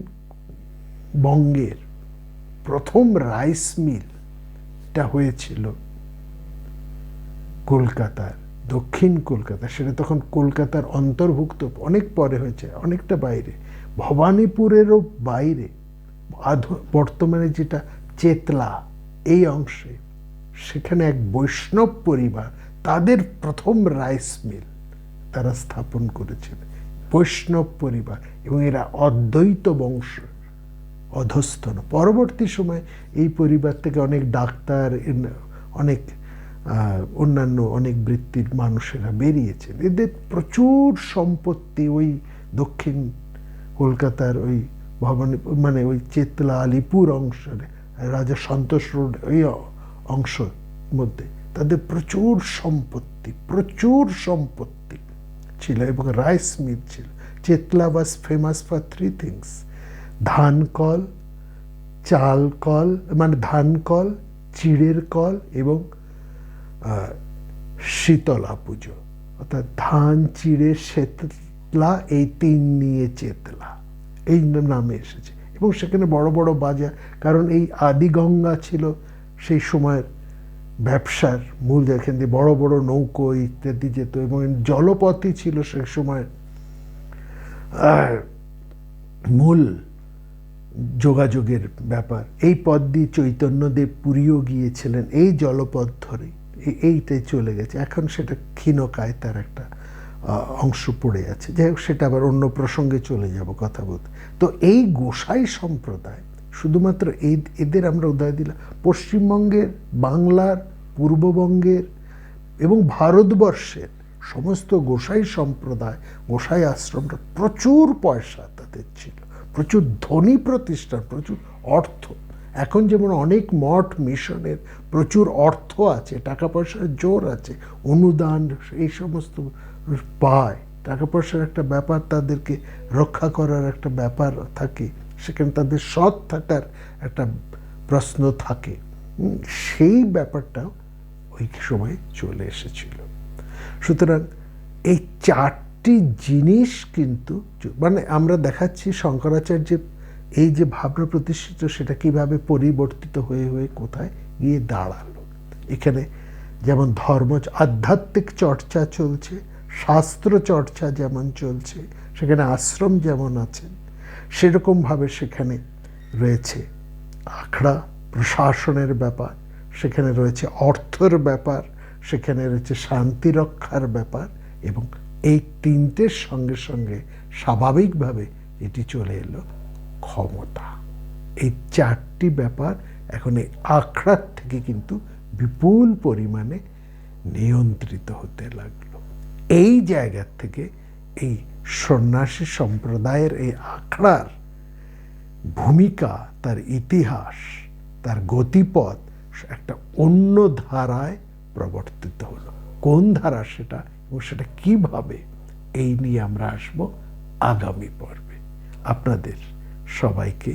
বঙ্গের প্রথম রাইস মিলটা হয়েছিল কলকাতার, দক্ষিণ কলকাতা। সেটা তখন কলকাতার অন্তর্ভুক্ত, অনেক পরে হয়েছে, অনেকটা বাইরে, ভবানীপুরেরও বাইরে, বর্তমানে যেটা চেতলা এই অংশে, সেখানে এক বৈষ্ণব পরিবার তাদের প্রথম রাইস মিল তারা স্থাপন করেছিল, বৈষ্ণব পরিবার। এবং এরা অদ্বৈত বংশ অধস্থন। পরবর্তী সময় এই পরিবার থেকে অনেক ডাক্তার, অনেক অন্যান্য অনেক বৃত্তির মানুষেরা বেরিয়েছেন। এদের প্রচুর সম্পত্তি ওই দক্ষিণ কলকাতার ওই ভবানী, মানে ওই চেতলা আলিপুর অংশের, রাজা সন্তোষ রোড ওই অংশ মধ্যে তাদের প্রচুর সম্পত্তি ছিল এবং রাইস মিল ছিল। Chetla was famous for 3 things: ধান কল, চাল কল, মানে ধান কল, চিড়ের কল এবং শীতলা পুজো। অর্থাৎ ধান, চিড়ে, চেতলা, এই 3 নিয়ে চেতলা এই নামে এসেছে। এবং সেখানে বড় বড় বাজার, কারণ এই আদিগঙ্গা ছিল সেই সময়ের ব্যবসার মূল, যেখান দিয়ে বড় বড় নৌকো ইত্যাদি যেত, এবং জলপথই ছিল সেই সময় মূল যোগাযোগের ব্যাপার। এই পথ দিয়ে চৈতন্যদেব পুরীও গিয়েছিলেন এই জলপথ ধরে, এইটাই চলে গেছে। এখন সেটা ক্ষীণকায় তার একটা অংশ পড়ে আছে। যাই হোক, সেটা আবার অন্য প্রসঙ্গে চলে যাব কথা বলতে। তো এই গোসাই সম্প্রদায়, শুধুমাত্র এদের আমরা উদাহরণ দিলাম, পশ্চিমবঙ্গের, বাংলার, পূর্ববঙ্গের এবং ভারতবর্ষের সমস্ত গোসাই সম্প্রদায়, গোসাই আশ্রমটা প্রচুর পয়সা তাদের ছিল, প্রচুর ধনী প্রতিষ্ঠান, প্রচুর অর্থ। এখন যেমন অনেক মঠ মিশনের প্রচুর অর্থ আছে, টাকা পয়সার জোর আছে, অনুদান এই সমস্ত পায়, টাকা পয়সার একটা ব্যাপার, তাদেরকে রক্ষা করার একটা ব্যাপার থাকে, সেখানে তাদের সৎ থাকার একটা প্রশ্ন থাকে। সেই ব্যাপারটাও ওই সময় চলে এসেছিল। সুতরাং এই 4টি জিনিস কিন্তু, মানে আমরা দেখাচ্ছি শঙ্করাচার্যের এই যে ভাবনা প্রতিষ্ঠিত, সেটা কিভাবে পরিবর্তিত হয়ে হয়ে কোথায় গিয়ে দাঁড়ালো। এখানে যেমন ধর্ম, আধ্যাত্মিক চর্চা চলছে, শাস্ত্র চর্চা যেমন চলছে, সেখানে আশ্রম যেমন আছেন, সেরকমভাবে সেখানে রয়েছে আখড়া, প্রশাসনের ব্যাপার, সেখানে রয়েছে অর্থের ব্যাপার, সেখানে রয়েছে শান্তি রক্ষার ব্যাপার, এবং এই 3টের সঙ্গে সঙ্গে স্বাভাবিকভাবে এটি চলে এলো ক্ষমতা। এই 4টি ব্যাপার এখন এই আখড়ার থেকে কিন্তু বিপুল পরিমাণে নিয়ন্ত্রিত হতে লাগলো। এই জায়গা থেকে এই সন্ন্যাসী সম্প্রদায়ের এই আখড়ার ভূমিকা, তার ইতিহাস, তার গতিপথ একটা অন্য ধারায় প্রবর্তিত হলো। কোন ধারা সেটা, এবং সেটা কিভাবে, এই নিয়ে আমরা আসবো আগামী পর্বে। আপনাদের সবাইকে